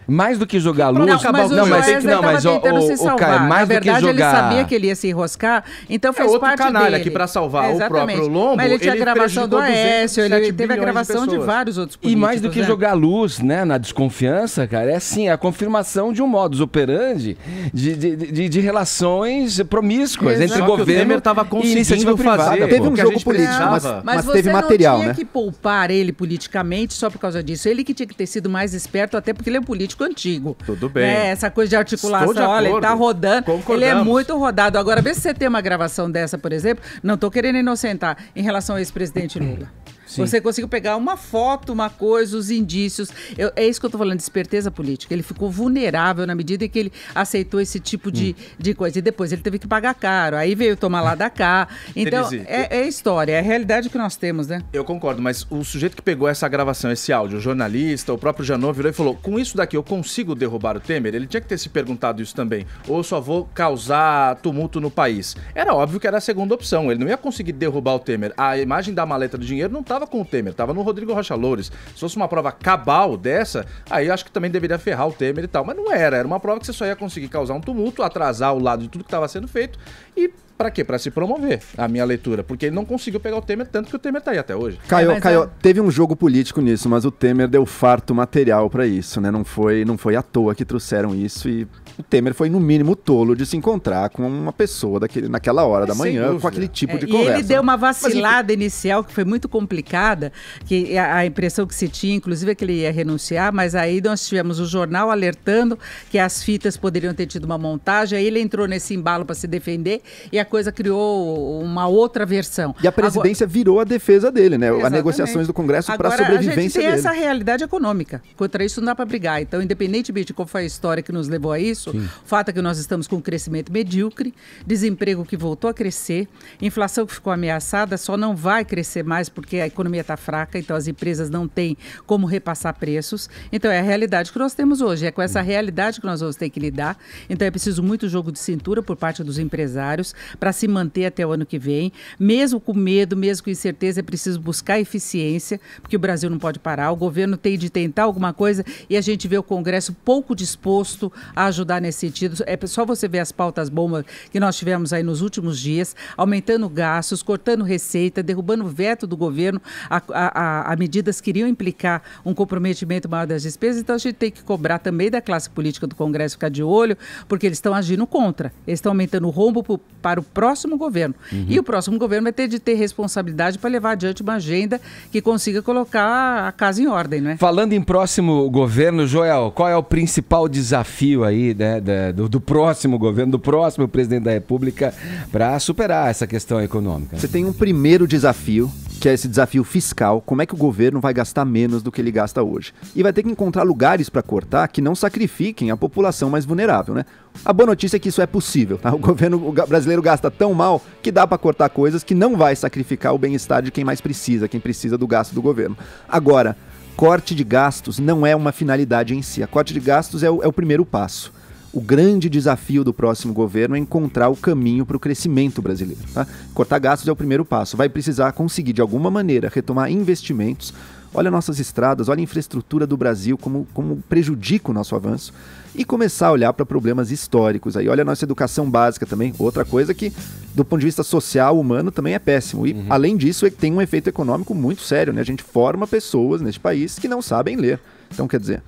Mais do que jogar luz... Mas o Caio, mais do que jogar... ele sabia que ele ia se enroscar, então fez parte dele. Outro canalha aqui para salvar o próprio Lombo, mas ele tinha a gravação do Aécio, ele teve a gravação de vários outros políticos. E mais do que jogar luz, né, na desconfiança, cara, é assim, a confirmação de um modus operandi de relações promíscuas entre governo e iniciativa privada. Teve um jogo político, mas teve material, né? Mas você não tinha que poupar ele politicamente só por causa disso. Ele que tinha que ter sido mais esperto, até porque ele é um político antigo. Tudo bem. Essa coisa de articulação, olha, ele tá rodando. Ele é muito rodado. Agora, vê se você tem uma gravação dessa, por exemplo, não tô querendo inocentar, em relação ao ex-presidente Lula. Sim. Você conseguiu pegar uma foto, uma coisa, os indícios. É isso que eu tô falando de esperteza política. Ele ficou vulnerável na medida em que ele aceitou esse tipo de coisa. E depois ele teve que pagar caro. Aí veio tomar lá da cá. Então, é história, é a realidade que nós temos, né? Eu concordo, mas o sujeito que pegou essa gravação, esse áudio, o jornalista, o próprio Janot, virou e falou, com isso daqui eu consigo derrubar o Temer? Ele tinha que ter se perguntado isso também. Ou eu só vou causar tumulto no país? Era óbvio que era a segunda opção. Ele não ia conseguir derrubar o Temer. A imagem da maleta do dinheiro não estava com o Temer, estava no Rodrigo Rocha Loures. Se fosse uma prova cabal dessa, aí eu acho que também deveria ferrar o Temer e tal. Mas não era uma prova que você só ia conseguir causar um tumulto, atrasar o lado de tudo que estava sendo feito e para quê? Para se promover, a minha leitura. Porque ele não conseguiu pegar o Temer, tanto que o Temer tá aí até hoje. Caio, teve um jogo político nisso, mas o Temer deu farto material para isso, né? Não foi à toa que trouxeram isso e o Temer foi, no mínimo, tolo de se encontrar com uma pessoa naquela hora da manhã, com aquele tipo de conversa. E ele deu uma vacilada inicial que foi muito complicada, que a impressão que se tinha, inclusive, é que ele ia renunciar, mas aí nós tivemos o jornal alertando que as fitas poderiam ter tido uma montagem, aí ele entrou nesse embalo para se defender e a coisa criou uma outra versão. E a presidência virou a defesa dele, né? As negociações do Congresso para a sobrevivência dele. A gente tem essa realidade econômica. Contra isso não dá para brigar. Então, independentemente de qual foi a história que nos levou a isso, sim, o fato é que nós estamos com um crescimento medíocre, desemprego que voltou a crescer, inflação que ficou ameaçada, só não vai crescer mais porque a economia está fraca, então as empresas não têm como repassar preços. Então, é a realidade que nós temos hoje. É com essa realidade que nós vamos ter que lidar. Então, é preciso muito jogo de cintura por parte dos empresários para se manter até o ano que vem. Mesmo com medo, mesmo com incerteza, é preciso buscar eficiência, porque o Brasil não pode parar. O governo tem de tentar alguma coisa e a gente vê o Congresso pouco disposto a ajudar nesse sentido. É só você ver as pautas bombas que nós tivemos aí nos últimos dias, aumentando gastos, cortando receita, derrubando o veto do governo a medidas que iriam implicar um comprometimento maior das despesas. Então a gente tem que cobrar também da classe política do Congresso ficar de olho, porque eles estão agindo contra. Eles estão aumentando o rombo para o próximo governo. Uhum. E o próximo governo vai ter de ter responsabilidade para levar adiante uma agenda que consiga colocar a casa em ordem, né? Falando em próximo governo, Joel, qual é o principal desafio aí, né, do próximo governo, do próximo presidente da República para superar essa questão econômica? Você tem um primeiro desafio, que é esse desafio fiscal. Como é que o governo vai gastar menos do que ele gasta hoje? E vai ter que encontrar lugares para cortar que não sacrifiquem a população mais vulnerável, né? A boa notícia é que isso é possível, tá? O governo brasileiro gasta tão mal que dá para cortar coisas que não vai sacrificar o bem-estar de quem mais precisa, quem precisa do gasto do governo. Agora, corte de gastos não é uma finalidade em si. A corte de gastos é o primeiro passo. O grande desafio do próximo governo é encontrar o caminho para o crescimento brasileiro. Tá? Cortar gastos é o primeiro passo. Vai precisar conseguir, de alguma maneira, retomar investimentos. olha nossas estradas, olha a infraestrutura do Brasil, como prejudica o nosso avanço, e começar a olhar para problemas históricos. Aí olha a nossa educação básica também, outra coisa que, do ponto de vista social, humano, também é péssimo. E, além disso, tem um efeito econômico muito sério, né? A gente forma pessoas neste país que não sabem ler. Então, quer dizer,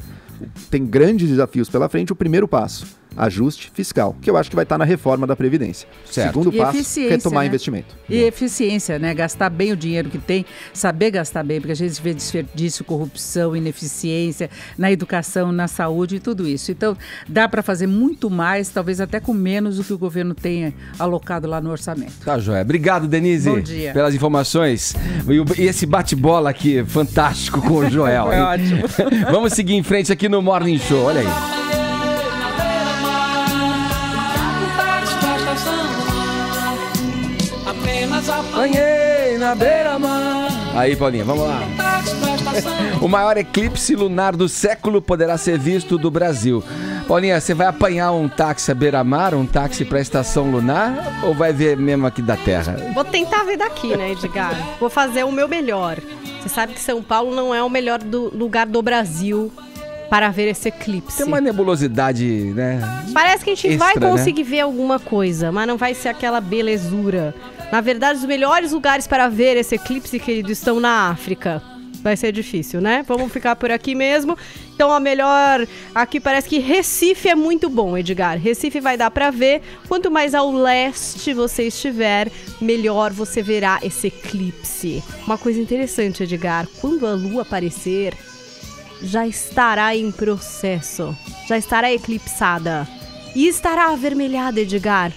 tem grandes desafios pela frente. O primeiro passo, ajuste fiscal, que eu acho que vai estar na reforma da Previdência. Certo. Segundo passo, retomar investimento. E eficiência, né? Gastar bem o dinheiro que tem, saber gastar bem, porque a gente vê desperdício, corrupção, ineficiência na educação, na saúde e tudo isso. Então, dá para fazer muito mais, talvez até com menos do que o governo tenha alocado lá no orçamento. Tá, joia. Obrigado, Denise, Bom dia. pelas informações. E esse bate-bola aqui, fantástico com o Joel. Foi ótimo. Vamos seguir em frente aqui no Morning Show, olha aí. Apanhei na beira-mar. Aí, Paulinha, vamos lá. O maior eclipse lunar do século poderá ser visto do Brasil. Paulinha, você vai apanhar um táxi à beira-mar, um táxi para a estação lunar, ou vai ver mesmo aqui da Terra? Vou tentar ver daqui, né, Edgar? Vou fazer o meu melhor. Você sabe que São Paulo não é o melhor lugar do Brasil para ver esse eclipse. Tem uma nebulosidade, né? Parece que a gente extra, vai conseguir ver alguma coisa, mas não vai ser aquela belezura. Na verdade, os melhores lugares para ver esse eclipse, querido, estão na África. Vai ser difícil, né? Vamos ficar por aqui mesmo. Então, a melhor... Aqui parece que Recife é muito bom, Edgar. Recife vai dar para ver. Quanto mais ao leste você estiver, melhor você verá esse eclipse. Uma coisa interessante, Edgar. Quando a lua aparecer, já estará em processo. Já estará eclipsada. E estará avermelhada, Edgar.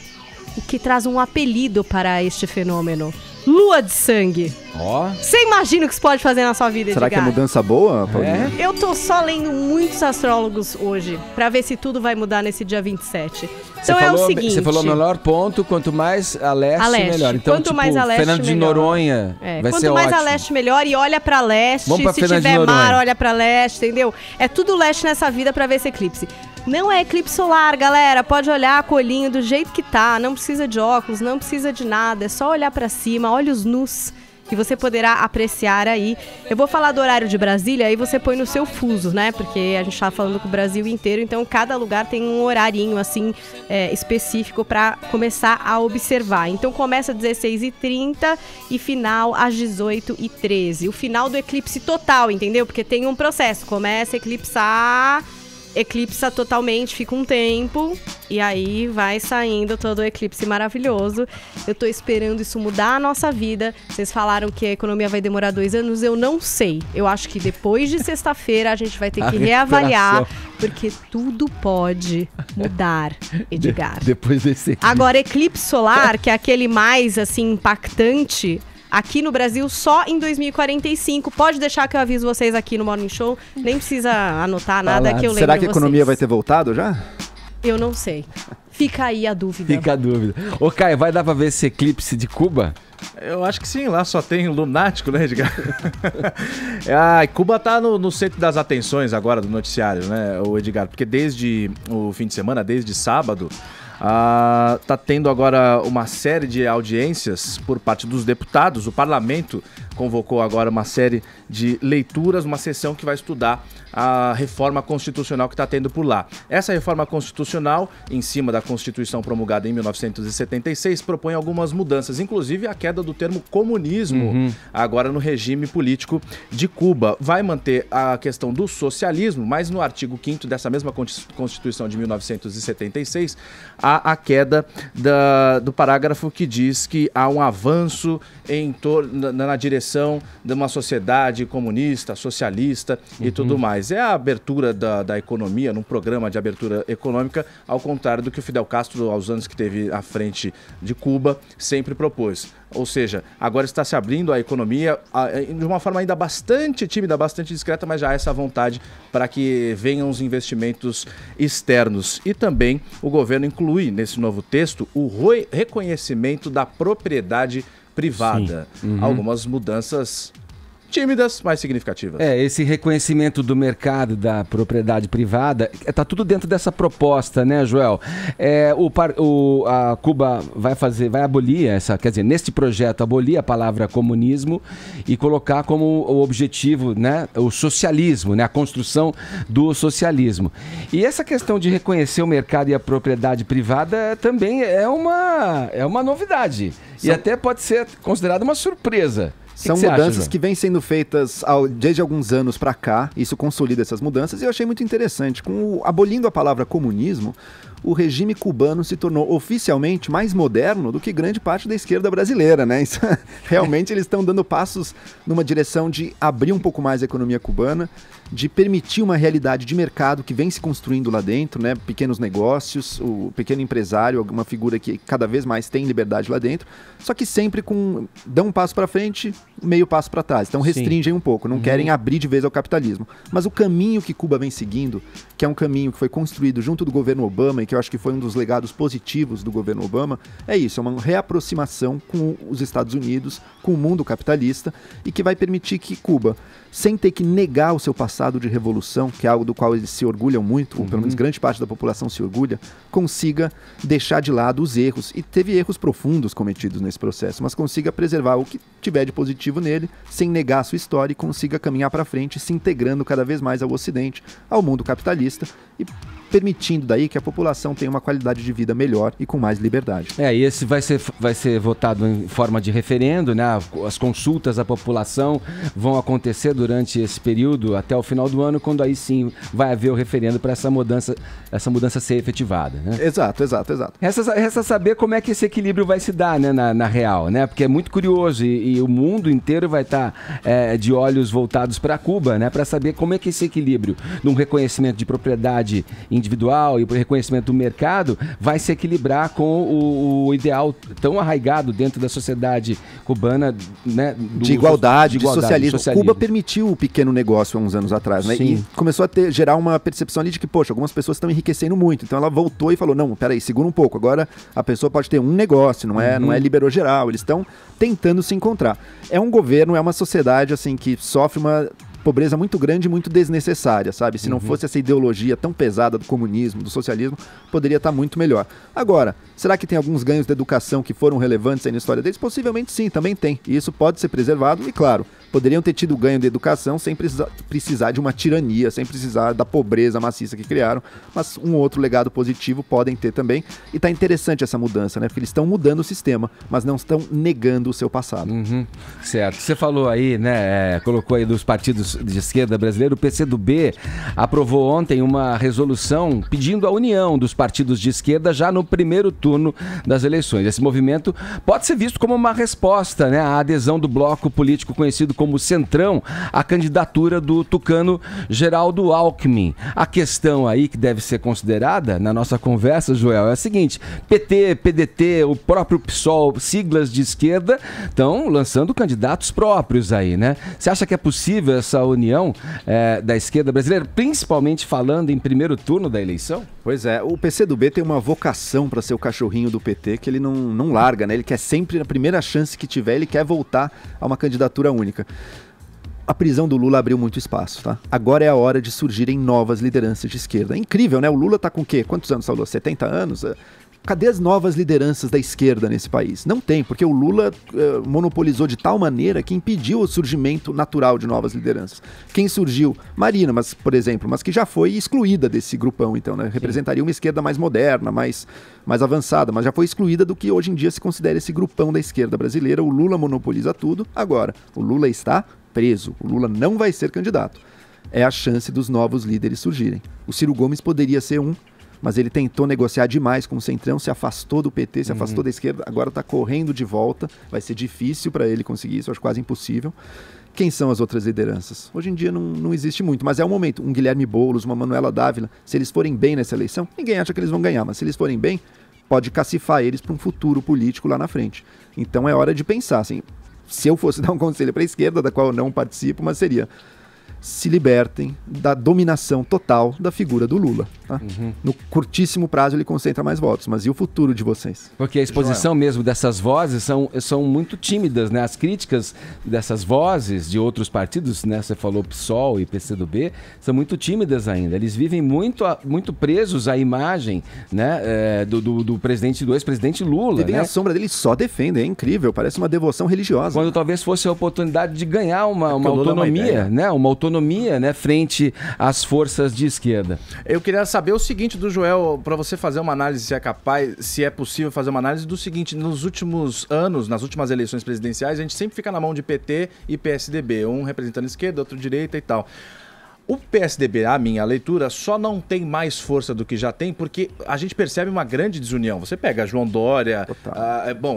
O que traz um apelido para este fenômeno. Lua de sangue. Ó. Você imagina o que isso pode fazer na sua vida, Será Edgar? que é mudança boa, Paulinha? Eu tô só lendo muitos astrólogos hoje, pra ver se tudo vai mudar nesse dia 27. Então o seguinte... Você falou o melhor ponto, quanto mais a leste, melhor. Então, quanto mais a leste, Fernando de Noronha vai ser ótimo. Quanto mais a leste, melhor. E olha pra leste, se tiver mar, olha pra leste, entendeu? É tudo leste nessa vida pra ver esse eclipse. Não é eclipse solar, galera. Pode olhar com o olhinho do jeito que tá. Não precisa de óculos, não precisa de nada. É só olhar pra cima, olhos nus, que você poderá apreciar aí. Eu vou falar do horário de Brasília, aí você põe no seu fuso, né? Porque a gente tá falando com o Brasil inteiro, então cada lugar tem um horarinho, assim, específico para começar a observar. Então começa às 16h30 e final às 18h13. O final do eclipse total, entendeu? Porque tem um processo. Começa a eclipsa totalmente, fica um tempo e aí vai saindo todo o eclipse maravilhoso. Eu tô esperando isso mudar a nossa vida. Vocês falaram que a economia vai demorar 2 anos, eu não sei. Eu acho que depois de sexta-feira a gente vai ter que reavaliar, porque tudo pode mudar, Edgar. Depois desse eclipse. Agora, eclipse solar, que é aquele mais assim impactante, aqui no Brasil, só em 2045. Pode deixar que eu aviso vocês aqui no Morning Show. Nem precisa anotar nada que eu lembro. Será que a economia vai ter voltado já? Eu não sei. Fica aí a dúvida. Fica a dúvida. Ô, Caio, vai dar pra ver esse eclipse de Cuba? Eu acho que sim, lá só tem lunático, né, Edgar? Cuba tá no centro das atenções agora do noticiário, né, o Edgar? Porque desde o fim de semana, desde sábado, tá tendo agora uma série de audiências por parte dos deputados. O parlamento convocou agora uma série de leituras, uma sessão que vai estudar a reforma constitucional que está tendo por lá. Essa reforma constitucional, em cima da Constituição promulgada em 1976, propõe algumas mudanças, inclusive a queda do termo comunismo agora no regime político de Cuba. Vai manter a questão do socialismo, mas no artigo 5º dessa mesma Constituição de 1976, há a queda do parágrafo que diz que há um avanço na direção de uma sociedade comunista, socialista e tudo mais. É a abertura da economia, num programa de abertura econômica, ao contrário do que o Fidel Castro, aos anos que teve à frente de Cuba, sempre propôs. Ou seja, agora está se abrindo a economia de uma forma ainda bastante tímida, bastante discreta, mas já há essa vontade para que venham os investimentos externos. E também o governo inclui nesse novo texto o reconhecimento da propriedade privada. Algumas mudanças tímidas, mas significativas. Esse reconhecimento do mercado da propriedade privada, tá tudo dentro dessa proposta, né, Joel? A Cuba vai abolir quer dizer, neste projeto, abolir a palavra comunismo e colocar como o objetivo, né, o socialismo, né, a construção do socialismo. E essa questão de reconhecer o mercado e a propriedade privada também é uma novidade. E até pode ser considerada uma surpresa. São mudanças que vêm sendo feitas desde alguns anos para cá, isso consolida essas mudanças, e eu achei muito interessante. Abolindo a palavra comunismo, o regime cubano se tornou oficialmente mais moderno do que grande parte da esquerda brasileira, né? Isso, realmente eles estão dando passos numa direção de abrir um pouco mais a economia cubana, de permitir uma realidade de mercado que vem se construindo lá dentro, né? Pequenos negócios, o pequeno empresário, uma figura que cada vez mais tem liberdade lá dentro, só que sempre dão um passo para frente, meio passo para trás. Então restringem um pouco, não querem abrir de vez ao capitalismo. Mas o caminho que Cuba vem seguindo, que é um caminho que foi construído junto do governo Obama e que eu acho que foi um dos legados positivos do governo Obama, é isso, é uma reaproximação com os Estados Unidos, com o mundo capitalista, e que vai permitir que Cuba, sem ter que negar o seu passado de revolução, que é algo do qual eles se orgulham muito, ou pelo menos grande parte da população se orgulha, consiga deixar de lado os erros, e teve erros profundos cometidos nesse processo, mas consiga preservar o que tiver de positivo nele, sem negar a sua história, e consiga caminhar para frente, se integrando cada vez mais ao Ocidente, ao mundo capitalista, e permitindo daí que a população tenha uma qualidade de vida melhor e com mais liberdade. E esse vai ser votado em forma de referendo, né? As consultas à população vão acontecer durante esse período até o final do ano, quando aí sim vai haver o referendo para essa mudança ser efetivada, né? Exato. Resta saber como é que esse equilíbrio vai se dar, né, na real, né? Porque é muito curioso e o mundo inteiro vai estar de olhos voltados para Cuba, né? Para saber como é que esse equilíbrio de um reconhecimento de propriedade individual e o reconhecimento do mercado vai se equilibrar com o ideal tão arraigado dentro da sociedade cubana, né, de igualdade, de socialismo. Cuba permitiu o pequeno negócio há uns anos atrás, né? E começou a gerar uma percepção ali de que, poxa, algumas pessoas estão enriquecendo muito. Então ela voltou e falou, não, peraí, segura um pouco. Agora a pessoa pode ter um negócio, não é liberou geral. Eles estão tentando se encontrar. É um governo, é uma sociedade assim que sofre uma pobreza muito grande e muito desnecessária, sabe? Se não fosse essa ideologia tão pesada do comunismo, do socialismo, poderia estar muito melhor. Agora, será que tem alguns ganhos de educação que foram relevantes aí na história deles? Possivelmente sim, também tem. E isso pode ser preservado e, claro, poderiam ter tido ganho de educação sem precisar de uma tirania, sem precisar da pobreza maciça que criaram, mas um outro legado positivo podem ter também. E tá interessante essa mudança, né? Porque eles estão mudando o sistema, mas não estão negando o seu passado. Certo. Você falou aí, né, colocou aí dos partidos de esquerda brasileiro, o PCdoB aprovou ontem uma resolução pedindo a união dos partidos de esquerda já no primeiro turno das eleições. Esse movimento pode ser visto como uma resposta, né, à adesão do bloco político conhecido como Centrão à candidatura do tucano Geraldo Alckmin. A questão aí que deve ser considerada na nossa conversa, Joel, é a seguinte: PT, PDT, o próprio PSOL, siglas de esquerda, estão lançando candidatos próprios aí, né? Você acha que é possível essa união da esquerda brasileira, principalmente falando em primeiro turno da eleição? Pois é, o PCdoB tem uma vocação para ser o cachorrinho do PT que ele não larga, né? Ele quer sempre, na primeira chance que tiver, ele quer voltar a uma candidatura única. A prisão do Lula abriu muito espaço, tá? Agora é a hora de surgirem novas lideranças de esquerda. É incrível, né? O Lula tá com o quê? Quantos anos, Saulo? 70 anos? Cadê as novas lideranças da esquerda nesse país? Não tem, porque o Lula monopolizou de tal maneira que impediu o surgimento natural de novas lideranças. Quem surgiu? Marina, por exemplo, mas que já foi excluída desse grupão, então, né? Representaria uma esquerda mais moderna, mais avançada, mas já foi excluída do que hoje em dia se considera esse grupão da esquerda brasileira. O Lula monopoliza tudo. Agora, o Lula está preso. O Lula não vai ser candidato. É a chance dos novos líderes surgirem. O Ciro Gomes poderia ser um, mas ele tentou negociar demais com o Centrão, se afastou do PT, se afastou da esquerda, agora está correndo de volta, vai ser difícil para ele conseguir isso, acho quase impossível. Quem são as outras lideranças? Hoje em dia não existe muito, mas é o momento. Um Guilherme Boulos, uma Manuela Dávila, se eles forem bem nessa eleição, ninguém acha que eles vão ganhar, mas se eles forem bem, pode cacifar eles para um futuro político lá na frente. Então é hora de pensar, assim, se eu fosse dar um conselho para a esquerda, da qual eu não participo, mas seria: se libertem da dominação total da figura do Lula. Tá? No curtíssimo prazo ele concentra mais votos, mas e o futuro de vocês? Porque a exposição mesmo dessas vozes são muito tímidas, né? As críticas dessas vozes de outros partidos, né? Você falou PSOL e PCdoB, são muito tímidas ainda. Eles vivem muito presos à imagem, né? do ex-presidente Lula. E vem a sombra dele, só defendem, é incrível, parece uma devoção religiosa. Quando talvez fosse a oportunidade de ganhar uma autonomia, né? Uma autonomia, né? Frente às forças de esquerda. Eu queria saber o seguinte do Joel, para você fazer uma análise, se é possível fazer uma análise do seguinte: nos últimos anos, nas últimas eleições presidenciais, a gente sempre fica na mão de PT e PSDB, um representando a esquerda, outro direita e tal. O PSDB, a minha leitura, só não tem mais força do que já tem porque a gente percebe uma grande desunião. Você pega João Dória,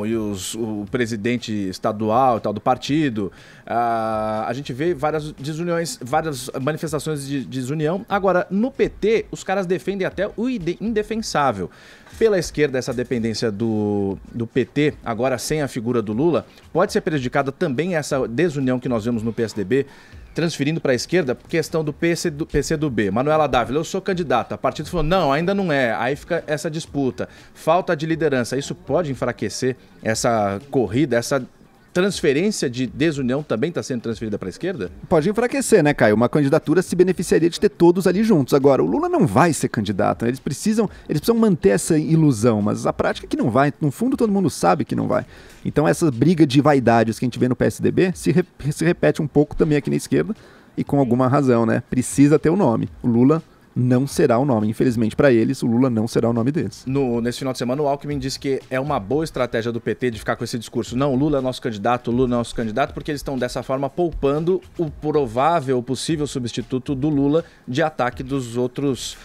e o presidente estadual e tal do partido, a gente vê várias desuniões, várias manifestações de desunião. Agora, no PT, os caras defendem até o indefensável. Pela esquerda, essa dependência do PT, agora sem a figura do Lula, pode ser prejudicada também essa desunião que nós vemos no PSDB, transferindo para a esquerda, questão do PCdoB. Manuela Dávila, eu sou candidata. O partido falou, não, ainda não é. Aí fica essa disputa. Falta de liderança. Isso pode enfraquecer essa corrida, essa transferência de desunião também está sendo transferida para a esquerda? Pode enfraquecer, né, Caio? Uma candidatura se beneficiaria de ter todos ali juntos. Agora, o Lula não vai ser candidato, né? Eles precisam manter essa ilusão, mas a prática é que não vai. No fundo, todo mundo sabe que não vai. Então, essa briga de vaidades que a gente vê no PSDB se repete um pouco também aqui na esquerda e com alguma razão, né? Precisa ter o nome. O Lula não será o nome. Infelizmente, para eles, o Lula não será o nome deles. Nesse final de semana, o Alckmin disse que é uma boa estratégia do PT de ficar com esse discurso. Não, o Lula é nosso candidato, o Lula é nosso candidato, porque eles estão, dessa forma, poupando o provável, o possível substituto do Lula de ataque dos outros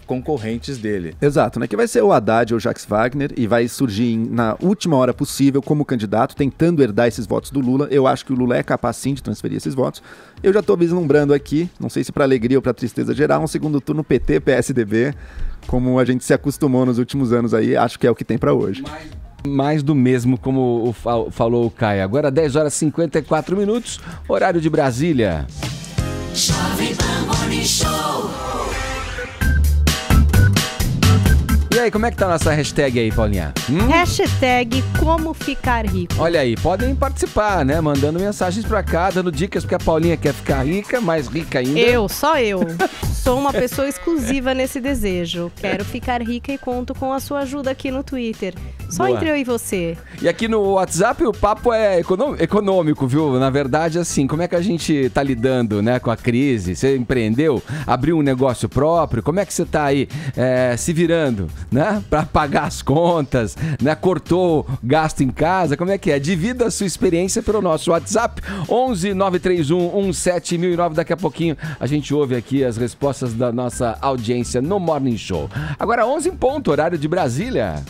concorrentes dele. Exato, né? Que vai ser o Haddad ou o Jacques Wagner e vai surgir na última hora possível como candidato, tentando herdar esses votos do Lula. Eu acho que o Lula é capaz, sim, de transferir esses votos. Eu já estou vislumbrando aqui, não sei se para alegria ou para tristeza geral, um segundo turno PT, PSDB, como a gente se acostumou nos últimos anos aí, acho que é o que tem para hoje. Mais do mesmo, como falou o Caio. Agora 10 horas e 54 minutos, horário de Brasília. Jovem Pan Morning Show. E aí, como é que tá a nossa hashtag aí, Paulinha? Hashtag como ficar rico. Olha aí, podem participar, né? Mandando mensagens pra cá, dando dicas, porque a Paulinha quer ficar rica, mais rica ainda. Só eu. Sou uma pessoa exclusiva nesse desejo. Quero ficar rica e conto com a sua ajuda aqui no Twitter. Só Boa. Entre eu e você. E aqui no WhatsApp o papo é econômico, viu? Na verdade, assim, como é que a gente tá lidando, né, com a crise? Você empreendeu? Abriu um negócio próprio? Como é que você tá aí se virando, né? Pra pagar as contas, né? Cortou gasto em casa? Como é que é? Divida a sua experiência pelo nosso WhatsApp 11 931 17 1009. Daqui a pouquinho a gente ouve aqui as respostas da nossa audiência no Morning Show. Agora 11 em ponto, horário de Brasília.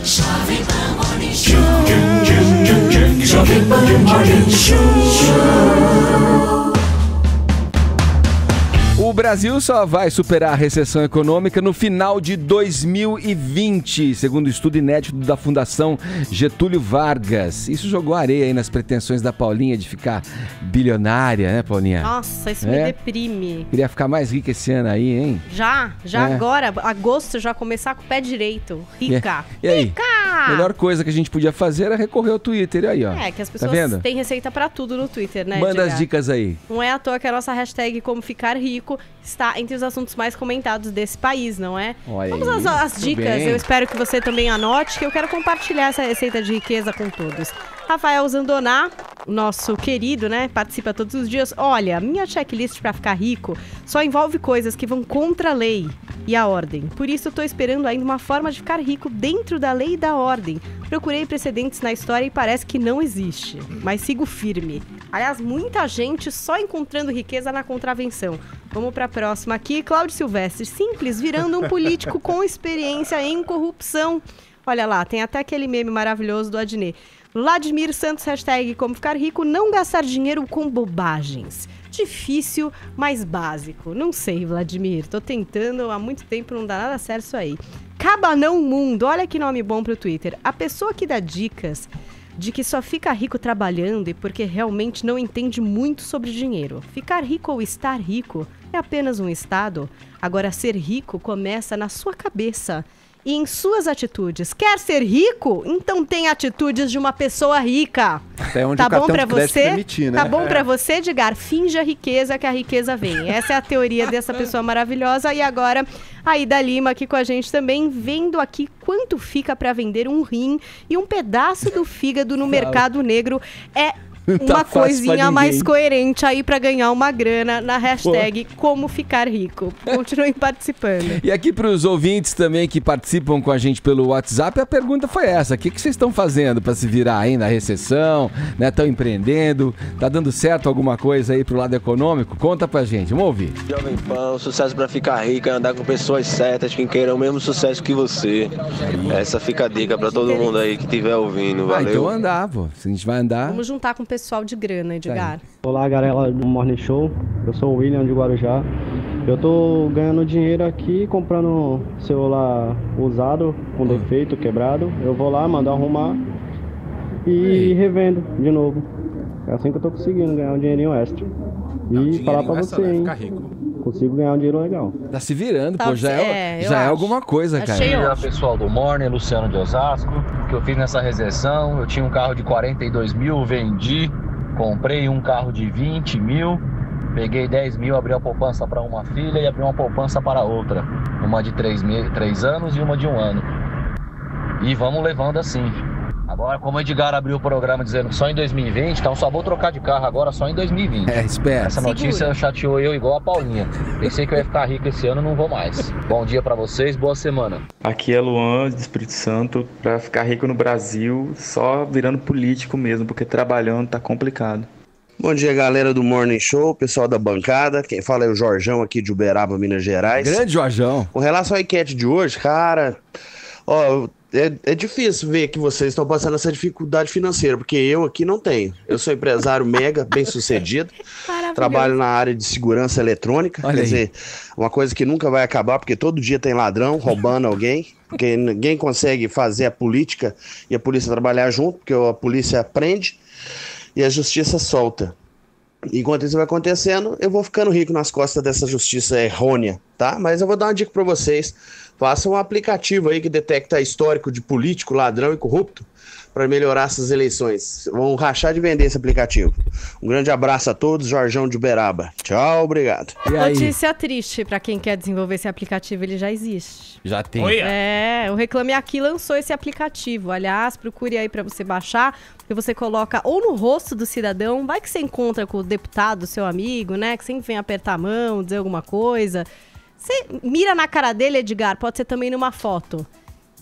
Jovem Pan Morning Show. Jovem Pan Morning Show. O Brasil só vai superar a recessão econômica no final de 2020, segundo estudo inédito da Fundação Getúlio Vargas. Isso jogou areia aí nas pretensões da Paulinha de ficar bilionária, né, Paulinha? Nossa, isso me deprime. Queria ficar mais rica esse ano aí, hein? Já agora, agosto, já começar com o pé direito. Rica. E aí? Rica! A melhor coisa que a gente podia fazer era recorrer ao Twitter, aí, ó. Que as pessoas têm receita pra tudo no Twitter, né? Manda as dicas aí. Não é à toa que a nossa hashtag como ficar rico está entre os assuntos mais comentados desse país, não é? Olha Vamos às dicas. bem. Eu espero que você também anote, que eu quero compartilhar essa receita de riqueza com todos. Rafael Zandoná, nosso querido, né? Participa todos os dias. Olha, minha checklist para ficar rico só envolve coisas que vão contra a lei e a ordem. Por isso, eu tô esperando ainda uma forma de ficar rico dentro da lei e da ordem. Procurei precedentes na história e parece que não existe, mas sigo firme. Aliás, muita gente só encontrando riqueza na contravenção. Vamos para a próxima aqui. Cláudio Silvestre, simples, virando um político com experiência em corrupção. Olha lá, tem até aquele meme maravilhoso do Adnet. Vladimir Santos, hashtag como ficar rico, não gastar dinheiro com bobagens. Difícil, mas básico. Não sei, Vladimir, tô tentando há muito tempo, não dá nada certo isso aí. Cabanão Mundo, olha que nome bom pro Twitter. A pessoa que dá dicas de que só fica rico trabalhando e porque realmente não entende muito sobre dinheiro. Ficar rico ou estar rico é apenas um estado. Agora, ser rico começa na sua cabeça e em suas atitudes. Quer ser rico? Então tem atitudes de uma pessoa rica. Até onde tá o bom cartão pra de crédito você? permitir, né? Tá bom pra você, Edgar? Finge a riqueza que a riqueza vem. Essa é a teoria dessa pessoa maravilhosa. E agora, a Ida Lima aqui com a gente também, vendo aqui quanto fica pra vender um rim e um pedaço do fígado no mercado negro. É uma coisinha mais coerente aí pra ganhar uma grana na hashtag Como Ficar Rico. Continuem participando. E aqui pros ouvintes também que participam com a gente pelo WhatsApp, a pergunta foi essa: o que vocês estão fazendo pra se virar aí na recessão? Né? Estão empreendendo? Tá dando certo alguma coisa aí pro lado econômico? Conta pra gente, vamos ouvir. Jovem Pan, sucesso pra ficar rico é andar com pessoas certas que queiram o mesmo sucesso que você. Essa fica a dica pra todo mundo aí que estiver ouvindo, valeu? Então andar, pô. Se a gente vai andar... Vamos juntar com o pessoal de grana, Edgar. Olá, galera do Morning Show. Eu sou o William de Guarujá. Eu tô ganhando dinheiro aqui comprando celular usado, com defeito, quebrado. Eu vou lá, mando arrumar e revendo de novo. É assim que eu tô conseguindo ganhar um dinheirinho extra. E falar pra você, hein? Consigo ganhar um dinheiro legal. Tá se virando, pô. Já é alguma coisa, cara. Olá, pessoal do Morning, Luciano de Osasco. O que eu fiz nessa recessão, eu tinha um carro de 42 mil, vendi. Comprei um carro de 20 mil, peguei 10 mil, abri a poupança para uma filha e abri uma poupança para outra. Uma de 3 anos e uma de 1 ano. E vamos levando assim. Agora, como o Edgar abriu o programa dizendo que só em 2020, então só vou trocar de carro agora só em 2020. Espera. Essa notícia chateou eu igual a Paulinha. Pensei que eu ia ficar rico esse ano, não vou mais. Bom dia pra vocês, boa semana. Aqui é Luan, do Espírito Santo. Pra ficar rico no Brasil, só virando político mesmo, porque trabalhando tá complicado. Bom dia, galera do Morning Show, pessoal da bancada. Quem fala é o Jorjão aqui de Uberaba, Minas Gerais. Grande Jorjão. Com relação à enquete de hoje, cara, é difícil ver que vocês estão passando essa dificuldade financeira, porque eu aqui não tenho. Eu sou empresário mega bem sucedido, trabalho na área de segurança eletrônica, quer dizer, uma coisa que nunca vai acabar, porque todo dia tem ladrão roubando alguém, porque ninguém consegue fazer a política e a polícia trabalhar junto, porque a polícia prende e a justiça solta. Enquanto isso vai acontecendo, eu vou ficando rico nas costas dessa justiça errônea, tá? Mas eu vou dar uma dica pra vocês. Façam um aplicativo aí que detecta histórico de político, ladrão e corrupto para melhorar essas eleições. Vão rachar de vender esse aplicativo. Um grande abraço a todos, Jorjão de Uberaba. Tchau, obrigado. Notícia triste para quem quer desenvolver esse aplicativo, ele já existe. Já tem. O Reclame Aqui lançou esse aplicativo. Aliás, procure aí para você baixar, porque você coloca ou no rosto do cidadão, vai que você encontra com o deputado, seu amigo, né, que sempre vem apertar a mão, dizer alguma coisa. Você mira na cara dele, Edgar, pode ser também numa foto,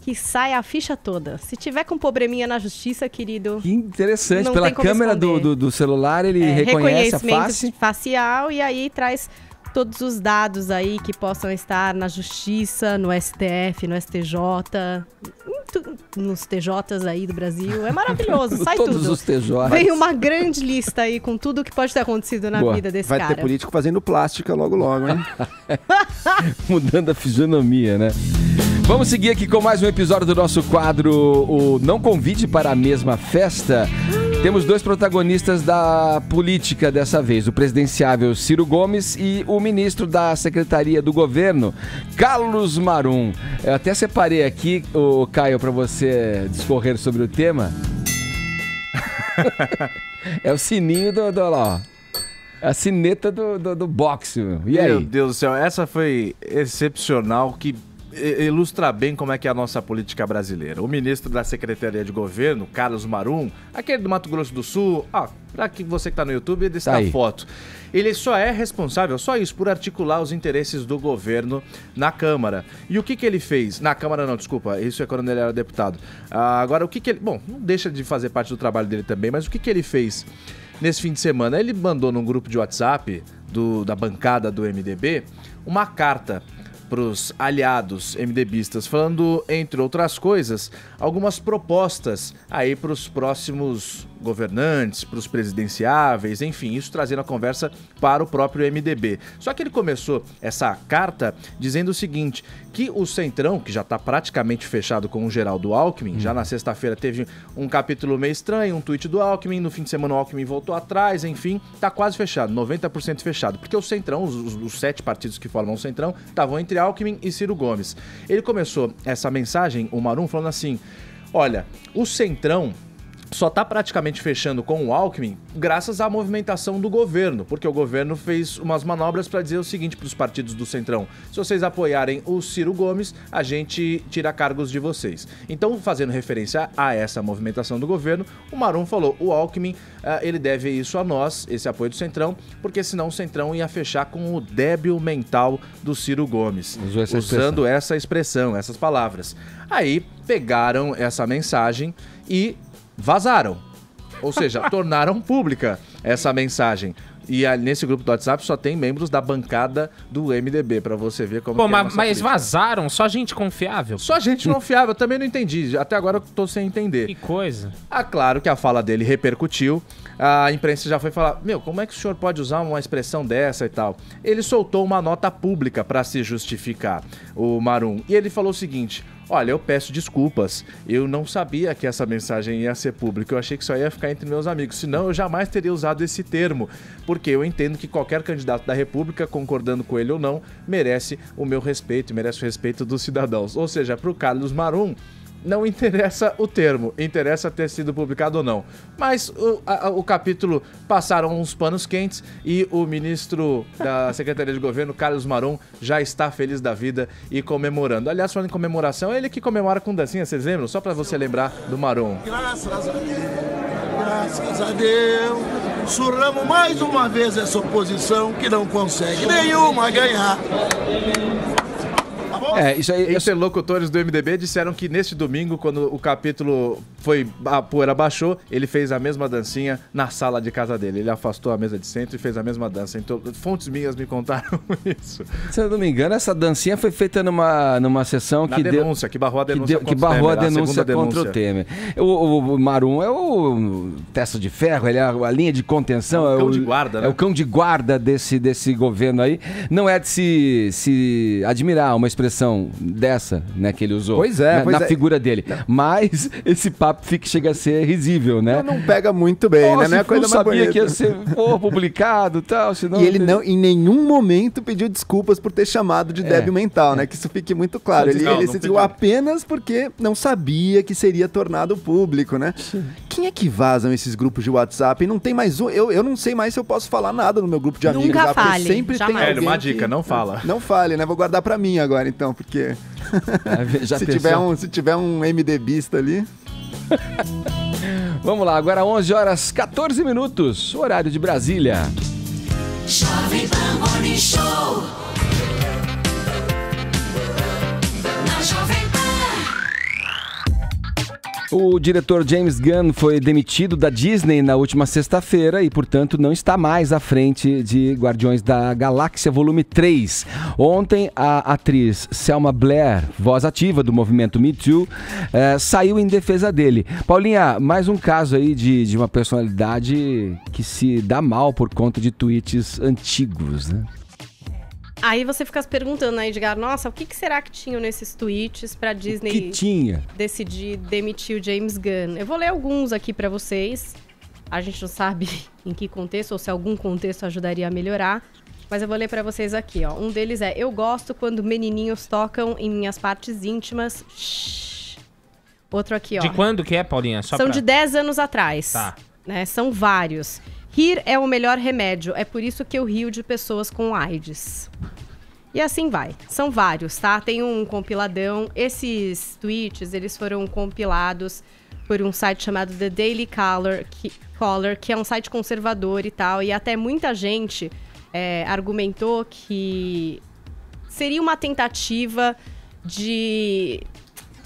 que sai a ficha toda. Se tiver com probleminha na justiça, querido... Que interessante, pela câmera do celular ele reconhece a face. Reconhecimento facial e aí traz todos os dados aí que possam estar na justiça, no STF, no STJ, nos TJs aí do Brasil. É maravilhoso, sai todos tudo. Os TJs. Vem uma grande lista aí com tudo que pode ter acontecido na vida desse cara. Vai ter político fazendo plástica logo, hein? Mudando a fisionomia, né? Vamos seguir aqui com mais um episódio do nosso quadro, o Não Convide para a Mesma Festa. Temos dois protagonistas da política dessa vez, o presidenciável Ciro Gomes e o ministro da Secretaria do Governo, Carlos Marum. Eu até separei aqui, Caio, para você discorrer sobre o tema. É o sininho ó. A sineta do boxe. E aí? Meu Deus do céu, essa foi excepcional, que ilustra bem como é que é a nossa política brasileira. O ministro da Secretaria de Governo, Carlos Marum, aquele do Mato Grosso do Sul, pra que você que tá no YouTube, desse da foto. Ele só é responsável, só isso, por articular os interesses do governo na Câmara. E o que ele fez? Na Câmara não, desculpa, isso é quando ele era deputado. Agora, o que ele... Bom, não deixa de fazer parte do trabalho dele também, mas o que ele fez nesse fim de semana? Ele mandou num grupo de WhatsApp da bancada do MDB uma carta para os aliados MDBistas, falando, entre outras coisas, algumas propostas aí para os próximos governantes, para os presidenciáveis, enfim, isso trazendo a conversa para o próprio MDB. Só que ele começou essa carta dizendo o seguinte, que o Centrão, que já está praticamente fechado com o Geraldo Alckmin, já na sexta-feira teve um capítulo meio estranho, um tweet do Alckmin, no fim de semana o Alckmin voltou atrás, enfim, está quase fechado, 90% fechado, porque o Centrão, os 7 partidos que formam o Centrão, estavam entre Alckmin e Ciro Gomes. Ele começou essa mensagem, o Marum, falando assim, olha, o Centrão só está praticamente fechando com o Alckmin graças à movimentação do governo, porque o governo fez umas manobras para dizer o seguinte para os partidos do Centrão, se vocês apoiarem o Ciro Gomes, a gente tira cargos de vocês. Então, fazendo referência a essa movimentação do governo, o Marum falou, o Alckmin, ele deve isso a nós, esse apoio do Centrão, porque senão o Centrão ia fechar com o débil mental do Ciro Gomes, usando essa expressão, essas palavras. Aí, pegaram essa mensagem e vazaram, ou seja, tornaram pública essa mensagem. E nesse grupo do WhatsApp só tem membros da bancada do MDB, pra você ver como que é a nossa mas política. Vazaram? Só gente confiável? Só gente não fiável, eu também não entendi. Até agora eu tô sem entender. Que coisa. Claro que a fala dele repercutiu. A imprensa já foi falar, como é que o senhor pode usar uma expressão dessa e tal? Ele soltou uma nota pública pra se justificar, o Marum. E ele falou o seguinte, olha, eu peço desculpas, eu não sabia que essa mensagem ia ser pública, eu achei que só ia ficar entre meus amigos, senão eu jamais teria usado esse termo, porque eu entendo que qualquer candidato da República, concordando com ele ou não, merece o meu respeito, merece o respeito dos cidadãos. Ou seja, para o Carlos Marum, não interessa o termo, interessa ter sido publicado ou não. Mas o capítulo passaram uns panos quentes e o ministro da Secretaria de Governo, Carlos Marum, já está feliz da vida e comemorando. Aliás, falando em comemoração, é ele que comemora com dancinha, vocês lembram? Só para você lembrar do Marum. Graças a Deus, surramos mais uma vez essa oposição que não consegue nenhuma ganhar. Isso aí. Interlocutores do MDB disseram que neste domingo, quando o capítulo a poeira baixou, ele fez a mesma dancinha na sala de casa dele. Ele afastou a mesa de centro e fez a mesma dança. Então, fontes minhas me contaram isso. Se eu não me engano, essa dancinha foi feita numa sessão que barrou a denúncia contra o Temer. O Marum é o testa de ferro, ele é a linha de contenção. É o cão de guarda, né? É o cão de guarda desse governo aí. Não é de se admirar uma expressão dessa, né, que ele usou. Pois é. Na figura dele. Não. Mas esse papo chega a ser risível, né? Não pega muito bem, né? Não é coisa mais bonita. Sabia que ia ser publicado e tal. Senão e ele não, em nenhum momento pediu desculpas por ter chamado de débil mental, né? Que isso fique muito claro. Ele se deu apenas porque não sabia que seria tornado público, né? Sim. Quem é que vazam esses grupos de WhatsApp? E não tem mais um. Eu não sei mais se eu posso falar nada no meu grupo de amigos. Nunca fale. Sempre tem alguém uma dica, não fala. Não fale, né? Vou guardar pra mim agora, então, porque se tiver um MDBista ali. Vamos lá, agora 11h14, horário de Brasília. Jovem Pan Morning Show. Na Jovem Pan. O diretor James Gunn foi demitido da Disney na última sexta-feira e, portanto, não está mais à frente de Guardiões da Galáxia Volume 3. Ontem, a atriz Selma Blair, voz ativa do movimento Me Too, saiu em defesa dele. Paulinha, mais um caso aí de uma personalidade que se dá mal por conta de tweets antigos, né? Aí você fica se perguntando, né, Edgar, nossa, o que será que tinham nesses tweets pra Disney decidir demitir o James Gunn? Eu vou ler alguns aqui pra vocês. A gente não sabe em que contexto, ou se algum contexto ajudaria a melhorar. Mas eu vou ler pra vocês aqui, ó. Um deles é, eu gosto quando menininhos tocam em minhas partes íntimas. Shhh. Outro aqui, ó. De quando que é, Paulinha? São de 10 anos atrás. Tá. Né? São vários. Rir é o melhor remédio, é por isso que eu rio de pessoas com AIDS. E assim vai. São vários, tá? Tem um compiladão. Esses tweets, eles foram compilados por um site chamado The Daily Caller, que é um site conservador e tal. E até muita gente argumentou que seria uma tentativa de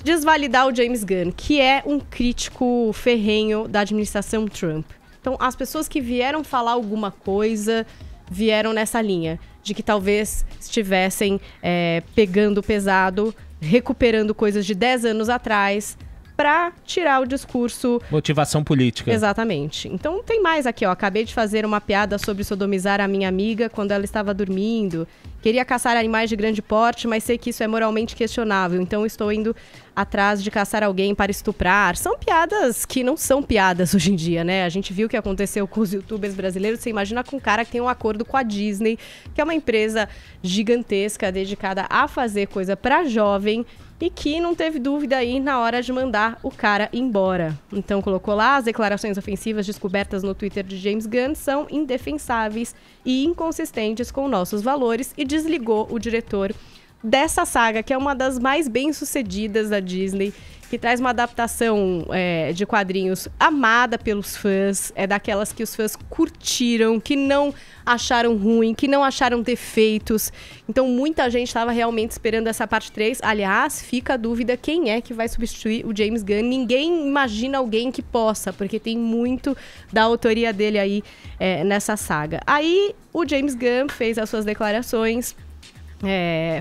desvalidar o James Gunn, que é um crítico ferrenho da administração Trump. Então, as pessoas que vieram falar alguma coisa vieram nessa linha, de que talvez estivessem pegando pesado, recuperando coisas de 10 anos atrás, para tirar o discurso... Motivação política. Exatamente. Então tem mais aqui, ó. Acabei de fazer uma piada sobre sodomizar a minha amiga quando ela estava dormindo. Queria caçar animais de grande porte, mas sei que isso é moralmente questionável. Então estou indo atrás de caçar alguém para estuprar. São piadas que não são piadas hoje em dia, né? A gente viu o que aconteceu com os youtubers brasileiros. Você imagina com um cara que tem um acordo com a Disney, que é uma empresa gigantesca dedicada a fazer coisa para jovem, e que não teve dúvida aí na hora de mandar o cara embora. Então colocou lá: as declarações ofensivas descobertas no Twitter de James Gunn são indefensáveis e inconsistentes com nossos valores, e desligou o diretor dessa saga, que é uma das mais bem-sucedidas da Disney, que traz uma adaptação de quadrinhos amada pelos fãs, é daquelas que os fãs curtiram, que não acharam ruim, que não acharam defeitos. Então muita gente estava realmente esperando essa parte 3. Aliás, fica a dúvida quem é que vai substituir o James Gunn. Ninguém imagina alguém que possa, porque tem muito da autoria dele aí nessa saga. Aí o James Gunn fez as suas declarações,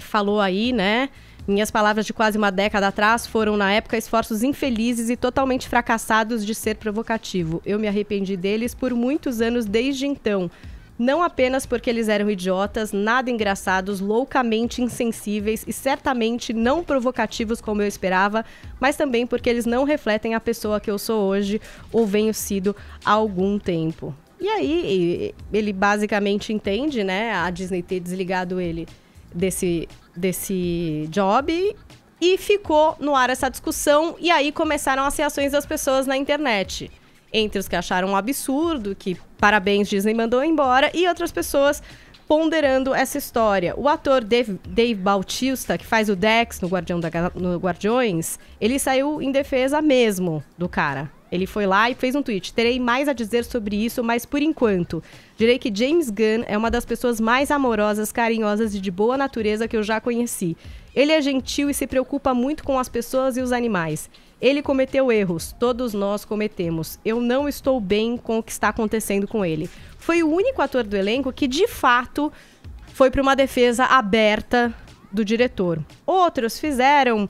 falou aí, né? Minhas palavras de quase uma década atrás foram, na época, esforços infelizes e totalmente fracassados de ser provocativo. Eu me arrependi deles por muitos anos desde então. Não apenas porque eles eram idiotas, nada engraçados, loucamente insensíveis e certamente não provocativos como eu esperava, mas também porque eles não refletem a pessoa que eu sou hoje ou venho sido há algum tempo. E aí, ele basicamente entende, né, a Disney ter desligado ele desse job, e ficou no ar essa discussão, e aí começaram as reações das pessoas na internet. Entre os que acharam um absurdo, que parabéns, Disney mandou embora, e outras pessoas ponderando essa história. O ator Dave Bautista, que faz o Dex no Guardiões, ele saiu em defesa mesmo do cara. Ele foi lá e fez um tweet: terei mais a dizer sobre isso, mas por enquanto direi que James Gunn é uma das pessoas mais amorosas, carinhosas e de boa natureza que eu já conheci. Ele é gentil e se preocupa muito com as pessoas e os animais. Ele cometeu erros, todos nós cometemos. Eu não estou bem com o que está acontecendo com ele. Foi o único ator do elenco que, de fato, foi para uma defesa aberta do diretor. Outros fizeram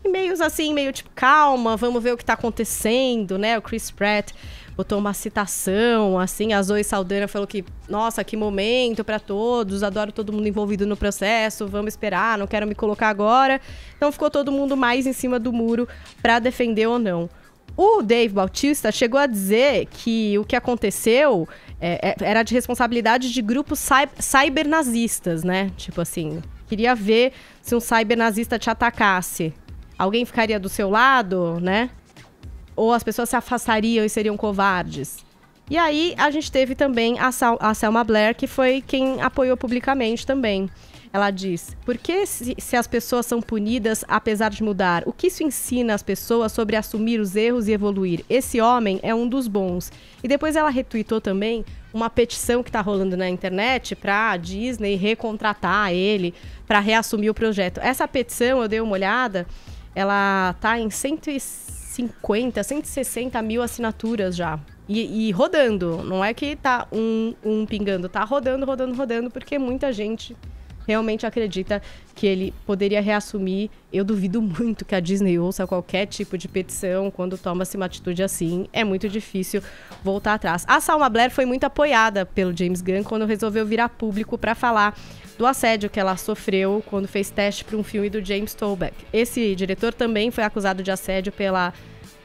e-mails assim, meio tipo, calma, vamos ver o que tá acontecendo, né? O Chris Pratt botou uma citação, assim, a Zoe Saldana falou que, nossa, que momento pra todos, adoro todo mundo envolvido no processo, vamos esperar, não quero me colocar agora. Então ficou todo mundo mais em cima do muro pra defender ou não. O Dave Bautista chegou a dizer que o que aconteceu era de responsabilidade de grupos cybernazistas, né? Tipo assim, queria ver se um cybernazista te atacasse. Alguém ficaria do seu lado, né? Ou as pessoas se afastariam e seriam covardes. E aí, a gente teve também a Selma Blair, que foi quem apoiou publicamente também. Ela diz: por que se as pessoas são punidas apesar de mudar? O que isso ensina as pessoas sobre assumir os erros e evoluir? Esse homem é um dos bons. E depois ela retweetou também uma petição que está rolando na internet para a Disney recontratar ele, para reassumir o projeto. Essa petição, eu dei uma olhada, ela tá em 150, 160 mil assinaturas já. E rodando. Não é que tá um pingando. Tá rodando, porque muita gente realmente acredita que ele poderia reassumir. Eu duvido muito que a Disney ouça qualquer tipo de petição quando toma-se uma atitude assim. É muito difícil voltar atrás. A Selma Blair foi muito apoiada pelo James Gunn quando resolveu vir a público para falar do assédio que ela sofreu quando fez teste para um filme do James Toback. Esse diretor também foi acusado de assédio pela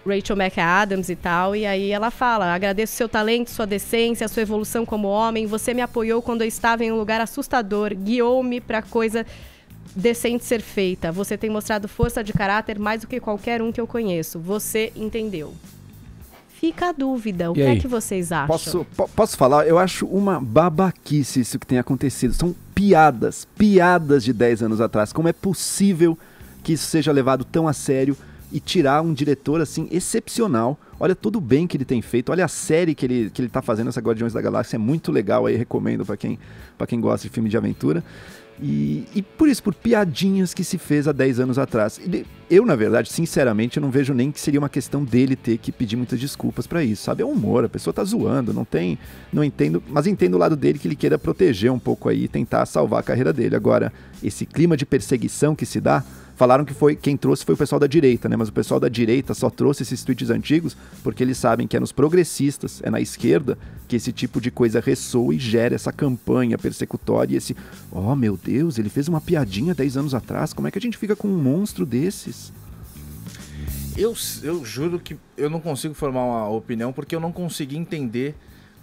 Rachel McAdams e tal, e aí ela fala: agradeço seu talento, sua decência, sua evolução como homem, você me apoiou quando eu estava em um lugar assustador, guiou-me para coisa decente ser feita, você tem mostrado força de caráter mais do que qualquer um que eu conheço, você entendeu. Fica a dúvida, o que é que vocês acham? Posso falar? Eu acho uma babaquice isso que tem acontecido, são piadas de 10 anos atrás, como é possível que isso seja levado tão a sério e tirar um diretor, assim, excepcional. Olha tudo bem que ele tem feito, olha a série que ele tá fazendo, essa Guardiões da Galáxia, é muito legal aí, recomendo pra quem gosta de filme de aventura. E por piadinhas que se fez há 10 anos atrás. Eu, na verdade, sinceramente, eu não vejo nem que seria uma questão dele ter que pedir muitas desculpas pra isso, sabe? É humor, a pessoa tá zoando, não entendo, mas entendo o lado dele que ele queira proteger um pouco aí, tentar salvar a carreira dele. Agora, esse clima de perseguição que se dá, Falaram que quem trouxe foi o pessoal da direita, né? Mas o pessoal da direita só trouxe esses tweets antigos porque eles sabem que é nos progressistas, é na esquerda, que esse tipo de coisa ressoa e gera essa campanha persecutória e esse... Oh, meu Deus, ele fez uma piadinha 10 anos atrás, como é que a gente fica com um monstro desses? Eu juro que eu não consigo formar uma opinião porque eu não consegui entender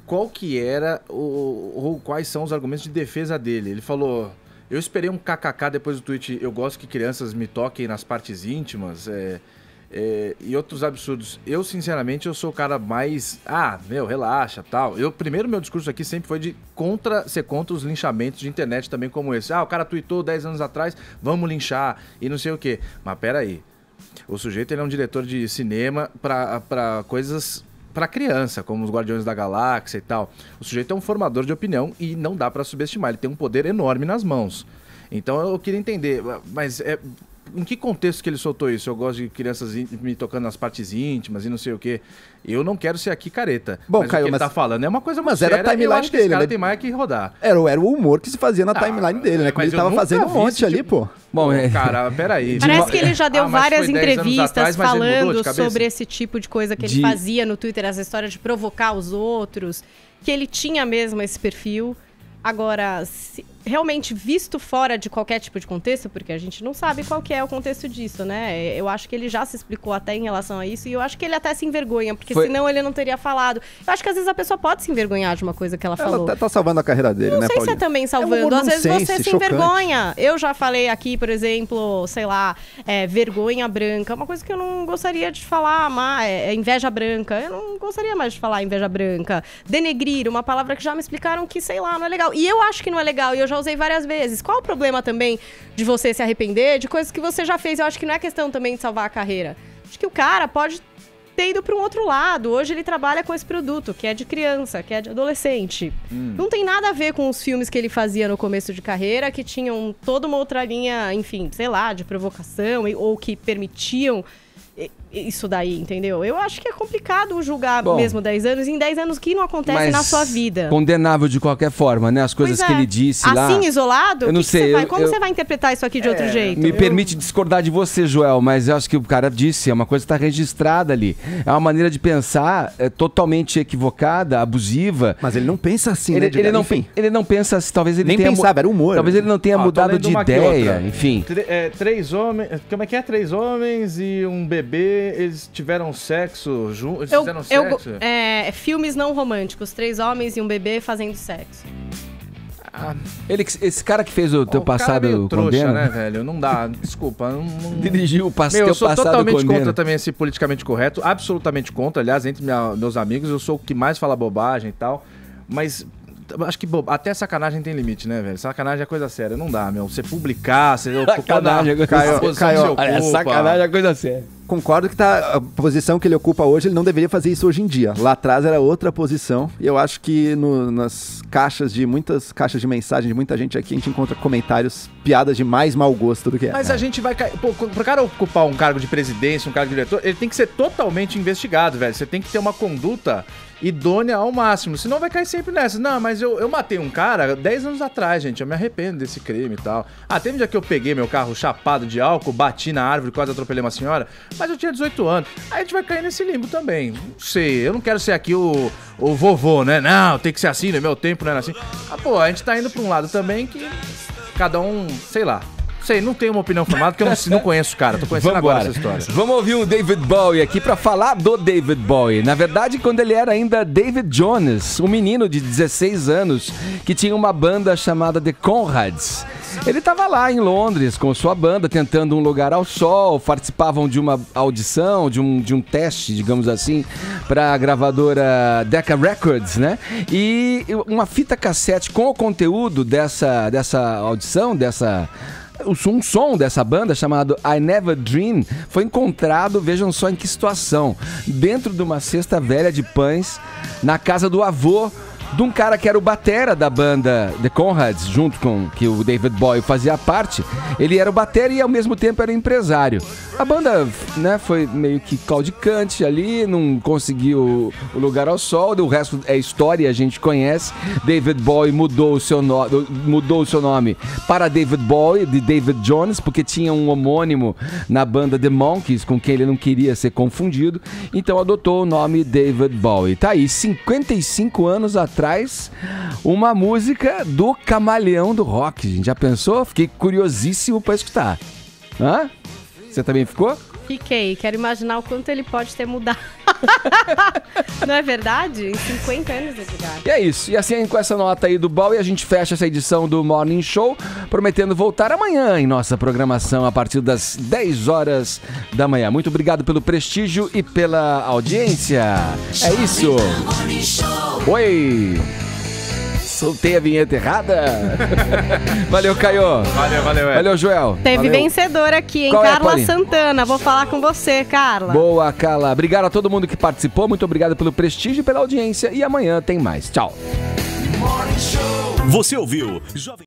qual que era ou quais são os argumentos de defesa dele. Ele falou... Eu esperei um kkk depois do tweet, eu gosto que crianças me toquem nas partes íntimas, e outros absurdos. Eu, sinceramente, eu sou o cara mais... relaxa, tal. Primeiro, meu discurso aqui sempre foi de ser contra os linchamentos de internet também como esse. O cara tweetou 10 anos atrás, vamos linchar, e não sei o quê. Mas peraí, o sujeito ele é um diretor de cinema pra coisas... para criança, como os Guardiões da Galáxia e tal. O sujeito é um formador de opinião e não dá para subestimar, ele tem um poder enorme nas mãos. Então eu queria entender, mas em que contexto que ele soltou isso? Eu gosto de crianças me tocando nas partes íntimas e não sei o quê. Eu não quero ser aqui careta. Bom, mas Caio, o que ele tá falando é uma coisa muito séria. Mas era a timeline dele, dele, cara né? Tem mais que rodar. Era o humor que se fazia na timeline dele, né? Como ele tava fazendo um monte ali, pô. Bom, cara, peraí. Parece que ele já deu várias entrevistas atrás, falando sobre esse tipo de coisa que ele fazia no Twitter, essa história de provocar os outros, que ele tinha mesmo esse perfil. Agora, realmente visto fora de qualquer tipo de contexto, porque a gente não sabe qual que é o contexto disso, né? Eu acho que ele já se explicou até em relação a isso, e eu acho que ele até se envergonha, porque senão ele não teria falado. Eu acho que às vezes a pessoa pode se envergonhar de uma coisa que ela falou. Ela tá salvando a carreira dele, não né, sei se é também salvando. Às vezes você se envergonha. Eu já falei aqui, por exemplo, sei lá, vergonha branca, uma coisa que eu não gostaria de falar, inveja branca. Eu não gostaria mais de falar inveja branca. Denegrir, uma palavra que já me explicaram que, sei lá, não é legal. E eu acho que não é legal, e eu já usei várias vezes. Qual o problema também de você se arrepender de coisas que você já fez? Eu acho que não é questão também de salvar a carreira. Acho que o cara pode ter ido para um outro lado. Hoje ele trabalha com esse produto, que é de criança, que é de adolescente. Não tem nada a ver com os filmes que ele fazia no começo de carreira, que tinham toda uma outra linha, enfim, sei lá, de provocação, ou que permitiam isso daí, entendeu? Eu acho que é complicado julgar mesmo 10 anos, e em 10 anos que não acontece na sua vida. Condenável de qualquer forma, né? As coisas que ele disse lá. Assim, isolado? Eu não sei. Como você vai interpretar isso aqui de outro jeito? Me permite discordar de você, Joel, mas eu acho que o cara disse, é uma coisa que está registrada ali. É uma maneira de pensar totalmente equivocada, abusiva. Mas ele não pensa assim, né? Ele não pensa assim, talvez ele nem tenha... pensava, era humor. Talvez ele não tenha mudado de ideia, enfim. 3 homens... Como é que é? 3 homens e um bebê, eles tiveram sexo juntos? Eles fizeram sexo? Filmes não românticos. 3 homens e um bebê fazendo sexo. Esse cara que fez o teu passado condena, trouxa, né, velho? Não dá, desculpa. Dirigiu o passado. Eu sou totalmente contra também esse politicamente correto, absolutamente contra. Aliás, entre meus amigos, eu sou o que mais fala bobagem e tal. Mas acho que até sacanagem tem limite, né, velho? Sacanagem é coisa séria, não dá, meu. Você publicar, você sacanagem é coisa séria. Sacanagem é coisa séria. Concordo que a posição que ele ocupa hoje, ele não deveria fazer isso hoje em dia. Lá atrás era outra posição. E eu acho que nas muitas caixas de mensagem de muita gente aqui, a gente encontra comentários, piadas de mais mau gosto do que Mas a gente vai cair... Pro cara ocupar um cargo de presidência, um cargo de diretor, ele tem que ser totalmente investigado, velho. Você tem que ter uma conduta idônea ao máximo, senão vai cair sempre nessa. Não, mas eu matei um cara 10 anos atrás, gente, eu me arrependo desse crime e tal. Teve um dia que eu peguei meu carro chapado de álcool, bati na árvore, quase atropelei uma senhora, mas eu tinha 18 anos. Aí a gente vai cair nesse limbo também. Não sei, eu não quero ser aqui o vovô, né? Não, tem que ser assim, no meu tempo não era assim. A gente tá indo pra um lado também que cada um, sei lá. Não tenho uma opinião formada, porque eu não conheço o cara. Tô conhecendo agora essa história. Vamos ouvir o David Bowie aqui pra falar do David Bowie. Na verdade, quando ele era ainda David Jonas, um menino de 16 anos que tinha uma banda chamada The Conrads. Ele estava lá em Londres com sua banda, tentando um lugar ao sol, participavam de uma audição, de um teste, digamos assim, para a gravadora Decca Records, né? E uma fita cassete com o conteúdo dessa audição, um som dessa banda chamado I Never Dream foi encontrado, vejam só em que situação, dentro de uma cesta velha de pães na casa do avô de um cara que era o batera da banda The Conrads, junto com que o David Bowie fazia parte. Ele era o batera e ao mesmo tempo era empresário. A banda, né, foi meio que claudicante ali, não conseguiu o lugar ao sol, o resto é história, a gente conhece. David Bowie mudou o seu nome para David Bowie, de David Jones, porque tinha um homônimo na banda The Monkees, com quem ele não queria ser confundido, então adotou o nome David Bowie. Tá aí, 55 anos atrás, uma música do camaleão do rock. A gente já pensou? Fiquei curiosíssimo para escutar. Hã? Você também ficou? Fiquei. Quero imaginar o quanto ele pode ter mudado. Não é verdade? Em 50 anos de idade. E é isso. E assim, com essa nota aí do Bowie, a gente fecha essa edição do Morning Show, prometendo voltar amanhã em nossa programação a partir das 10 horas da manhã. Muito obrigado pelo prestígio e pela audiência. É isso. Oi! Soltei a vinheta errada. Valeu, Caio. Valeu, Joel. Teve vencedor aqui, hein? Qual Carla é, Santana. Vou falar com você, Carla. Boa, Carla. Obrigado a todo mundo que participou. Muito obrigado pelo prestígio e pela audiência. E amanhã tem mais. Tchau. Você ouviu Jovem